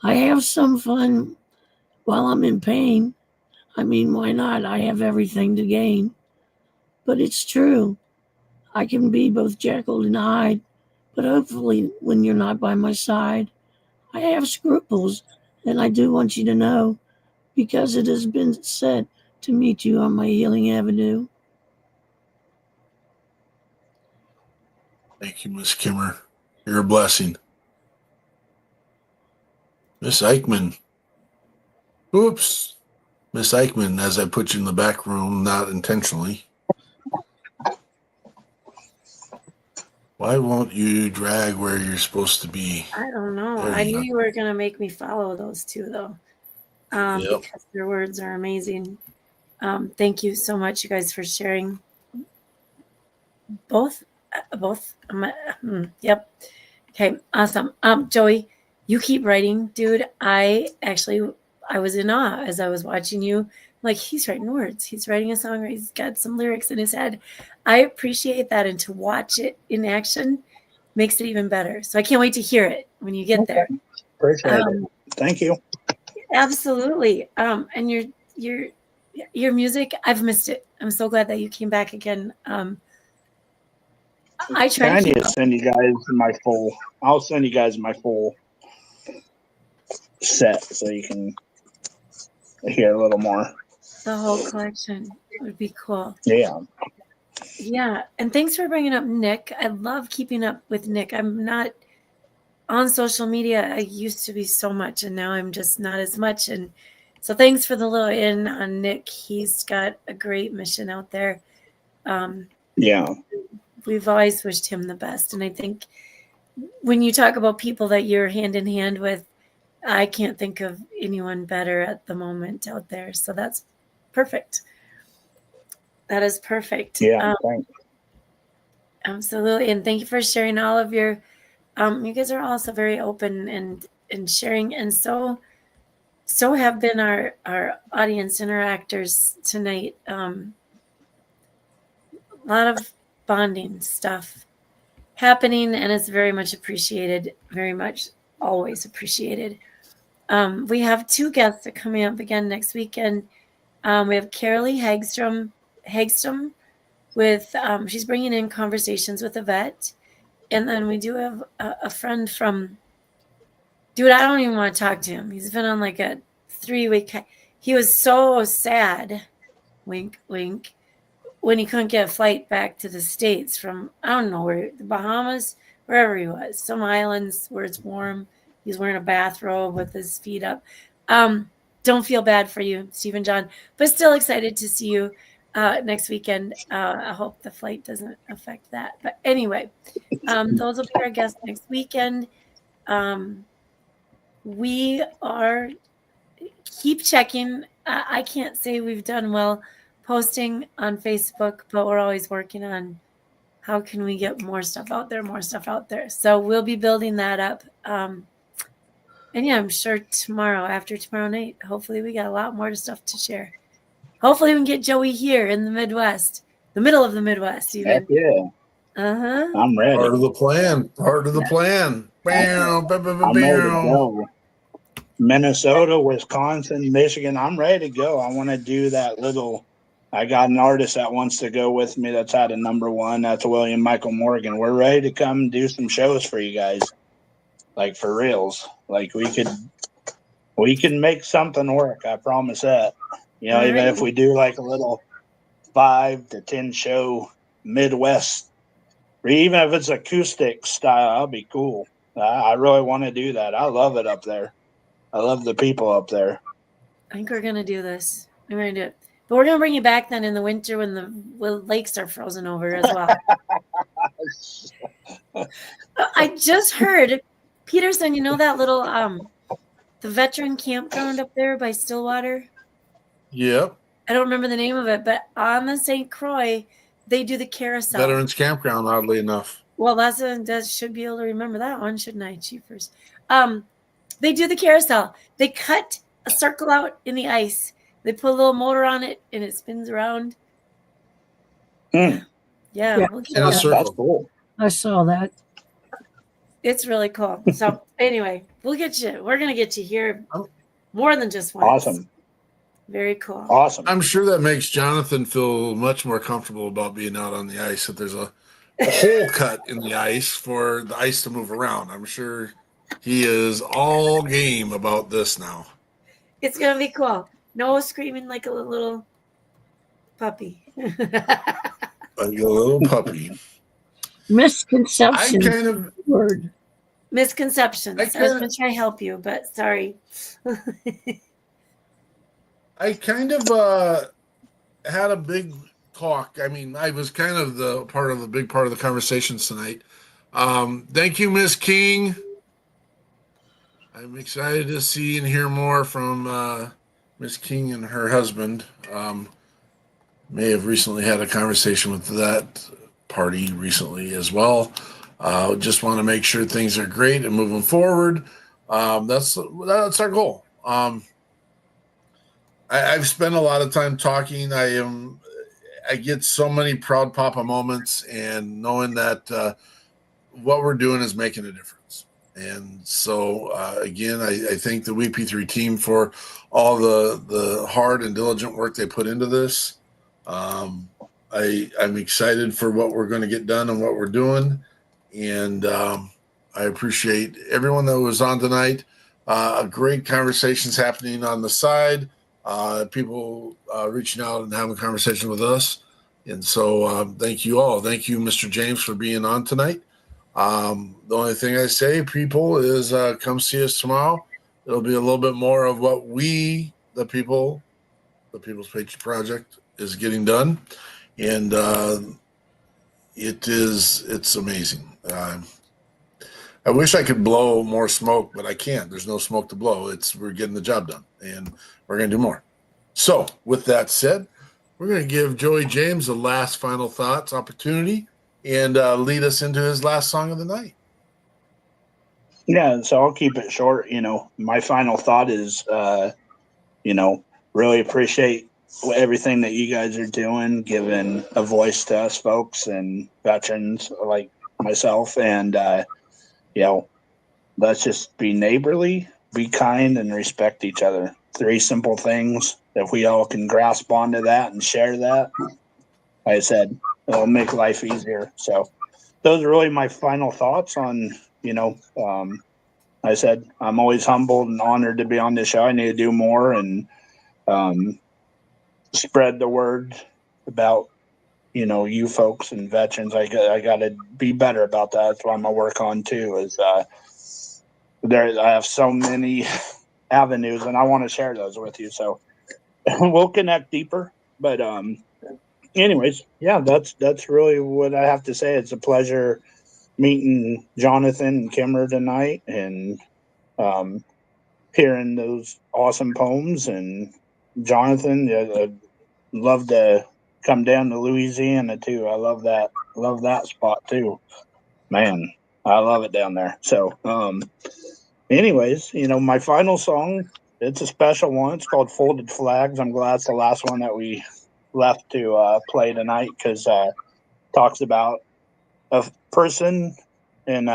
I have some fun while I'm in pain. I mean, why not? I have everything to gain. But it's true. I can be both Jekyll and Hyde, but hopefully when you're not by my side, I have scruples, and I do want you to know, because it has been said to meet you on my healing avenue. Thank you, Miss Kimmer. You're a blessing. Miss Eichmann. Oops. Miss Eichmann, as I put you in the back room, not intentionally. Why won't you drag where you're supposed to be? I don't know. There I you knew go. you were going to make me follow those two, though, Yep. because their words are amazing. Thank you so much, you guys, for sharing. Both. Yep. Okay. Awesome. Joey, you keep writing, dude. I was in awe as I was watching you. Like, he's writing words. He's writing a song. He's got some lyrics in his head. I appreciate that. And to watch it in action makes it even better. So I can't wait to hear it when you get there. Appreciate it. Thank you. Absolutely. And your music, I've missed it. I'm so glad that you came back again. I try I to need keep to up. send you guys my full. I'll send you guys my full set so you can hear a little more. The whole collection would be cool. Yeah. Yeah. And thanks for bringing up Nick. I love keeping up with Nick. I'm not on social media. I used to be so much, and now I'm just not as much. And so thanks for the little in on Nick. He's got a great mission out there. Yeah. We've always wished him the best. And I think when you talk about people that you're hand in hand with, I can't think of anyone better at the moment out there. So that's perfect. That is perfect. Yeah. Thanks. Absolutely. And thank you for sharing all of your, you guys are also very open and sharing. And so have been our audience interactors tonight. A lot of bonding stuff happening, and it's very much appreciated, very much always appreciated. We have two guests that are coming up again next weekend. We have Keri Hagstrom with, she's bringing in conversations with a vet. And then we do have a friend from, dude, I don't even want to talk to him. He's been on like a 3-week, he was so sad, wink, wink, when he couldn't get a flight back to the States from, I don't know where, the Bahamas, wherever he was, some islands where it's warm. He's wearing a bathrobe with his feet up. Don't feel bad for you, Stephen John, but still excited to see you next weekend. I hope the flight doesn't affect that. But anyway, those will be our guests next weekend. We are, keep checking. I can't say we've done well posting on Facebook, but we're always working on how can we get more stuff out there. So we'll be building that up. And yeah, I'm sure after tomorrow night, hopefully we got a lot more stuff to share. Hopefully we can get Joey here in the Midwest, the middle of the Midwest even. Heck yeah. I'm ready. Part of the plan. I'm ready to go. Minnesota, Wisconsin, Michigan. I'm ready to go. I want to do that little. I got an artist that wants to go with me that's at a #1. That's William Michael Morgan. We're ready to come do some shows for you guys. Like for reals. Like we can make something work. I promise that. You know, All even right. if we do like a little 5 to 10 show Midwest, or even if it's acoustic style, that'll be cool. I really want to do that. I love it up there. I love the people up there. I think we're gonna do this. We're gonna do it, but we're gonna bring you back then in the winter when the lakes are frozen over as well. I just heard, Peterson. You know that little the veteran campground up there by Stillwater? Yep. I don't remember the name of it, but on the St. Croix, they do the carousel. Veterans Campground, oddly enough. Well, that should be able to remember that one, shouldn't I, Chiefers? They do the carousel. They cut a circle out in the ice. They put a little motor on it, and it spins around. Mm. Yeah. We'll In a circle. That's cool. I saw that. It's really cool. So anyway, we'll get you. We're gonna get you here more than just once. Awesome. Very cool. Awesome. I'm sure that makes Jonathan feel much more comfortable about being out on the ice. If there's a hole cut in the ice for the ice to move around, I'm sure he is all game about this now. It's gonna be cool. No screaming like a little puppy. Like a little puppy. Misconception. I kind of word. Misconceptions. I was gonna try to help you, but sorry. I kind of had a big talk. I mean, I was kind of the big part of the conversations tonight. Thank you, Miss King. I'm excited to see and hear more from Miss King and her husband. May have recently had a conversation with that party recently as well. Just want to make sure things are great and moving forward. That's our goal. I've spent a lot of time talking. I get so many proud papa moments, and knowing that what we're doing is making a difference. And so again, I thank the WP3 team for all the hard and diligent work they put into this. I'm excited for what we're going to get done and what we're doing. And I appreciate everyone that was on tonight. Great conversations happening on the side. People reaching out and having a conversation with us. And so thank you all. Thank you, Mr. James, for being on tonight. The only thing I say, people, is come see us tomorrow. It'll be a little bit more of what we, the People's Patriot Project, is getting done. And it's amazing. I wish I could blow more smoke, but I can't. There's no smoke to blow. We're getting the job done, and we're going to do more. So with that said, we're going to give Joey James the last final thoughts opportunity and lead us into his last song of the night. Yeah, so I'll keep it short. My final thought is, really appreciate everything that you guys are doing, giving a voice to us folks and veterans like myself. And, let's just be neighborly, be kind, and respect each other. 3 simple things. If we all can grasp onto that and share that, like I said, it'll make life easier. So those are really my final thoughts on, I said, I'm always humbled and honored to be on this show. I need to do more and spread the word about, you folks and veterans. I got to be better about that. That's what I'm going to work on too, is I have so many avenues and I want to share those with you. So we'll connect deeper. But anyways, yeah, that's really what I have to say. It's a pleasure meeting Jonathan and Kimmer tonight and hearing those awesome poems. And Jonathan, I'd love to come down to Louisiana too. I love that spot too. Man, I love it down there. So anyways, my final song, it's a special one. It's called Folded Flags. I'm glad it's the last one that we left to play tonight, because talks about a person and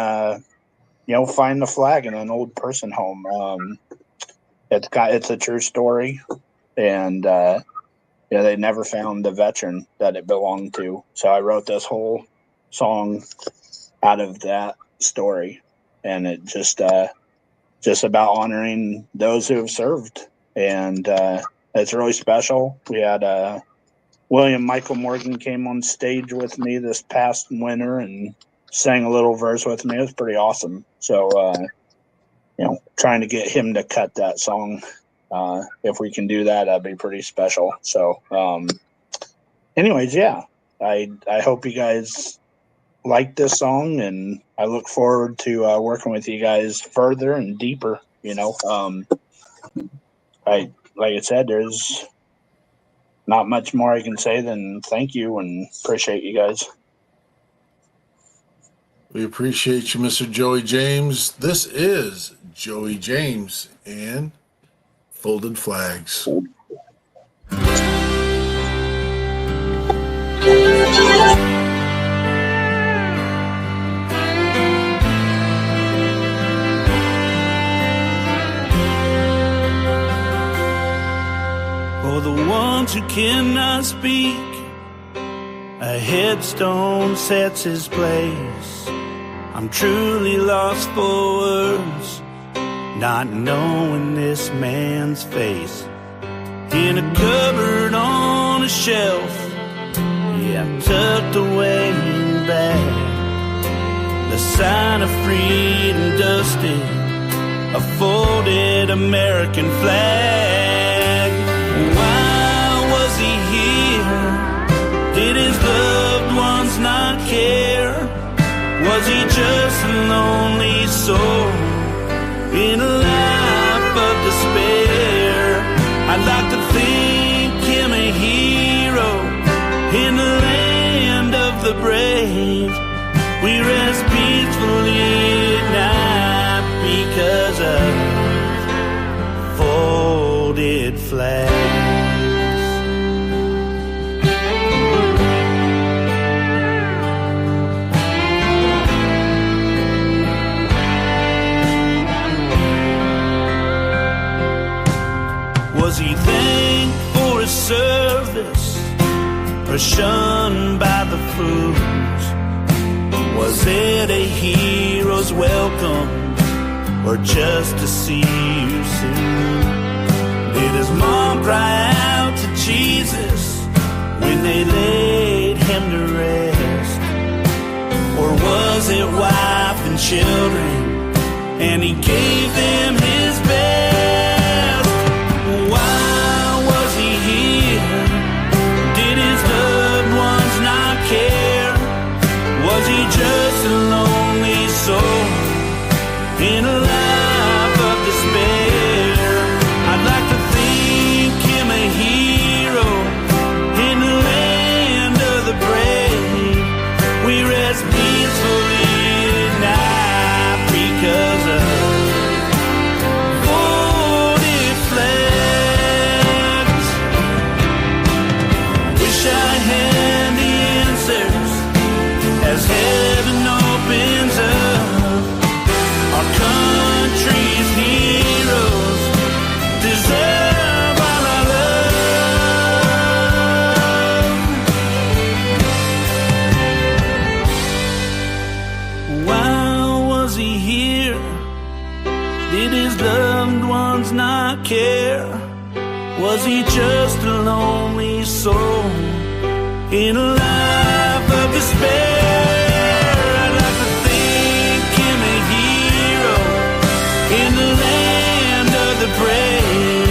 find the flag in an old person home. it's a true story, and they never found the veteran that it belonged to. So I wrote this whole song out of that story, and it just about honoring those who have served, and it's really special. We had William Michael Morgan came on stage with me this past winter and sang a little verse with me. It was pretty awesome. So trying to get him to cut that song. If we can do that, that'd be pretty special. So, anyways, yeah, I hope you guys like this song, and I look forward to working with you guys further and deeper. Like I said, there's not much more I can say than thank you and appreciate you guys. We appreciate you, Mr. Joey James. This is Joey James and Folded Flags. For the ones who cannot speak, a headstone sets his place. I'm truly lost for words, not knowing this man's face. In a cupboard on a shelf, yeah, tucked away in bag, the sign of freedom dusted, a folded American flag. Why was he here? Did his loved ones not care? Was he just a lonely soul in a life of despair? I'd like to think him a hero in the land of the brave. We rest peacefully at night because of folded flags. Was he thanked for his service or shunned by the fools? Was it a hero's welcome or just to see you soon? Did his mom cry out to Jesus when they laid him to rest? Or was it wife and children and he gave them his best? Why was he here? Did his loved ones not care? Was he just a lonely soul in a life of despair? I'd like to think him a hero in the land of the brave. We rest peacefully at night because of folded flags. Wish I had the answers as heaven opens up. Our country's heroes deserve all our love. Why was he here? Did his loved ones not care? Was he just a lonely soul in a life of despair? I'd like to think him a hero in the land of the brave.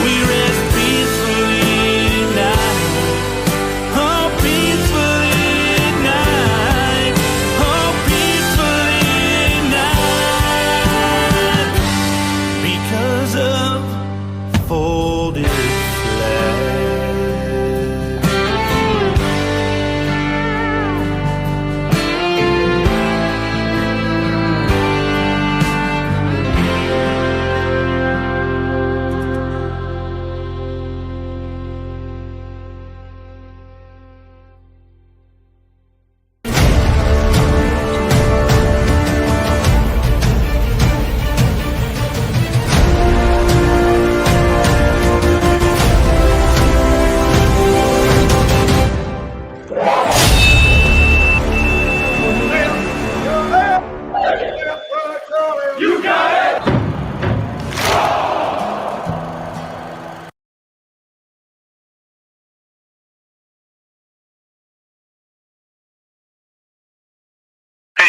We rest peacefully at night. Oh, peacefully at night. Oh, peacefully at night. Because of folded flags.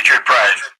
Patriot Pride.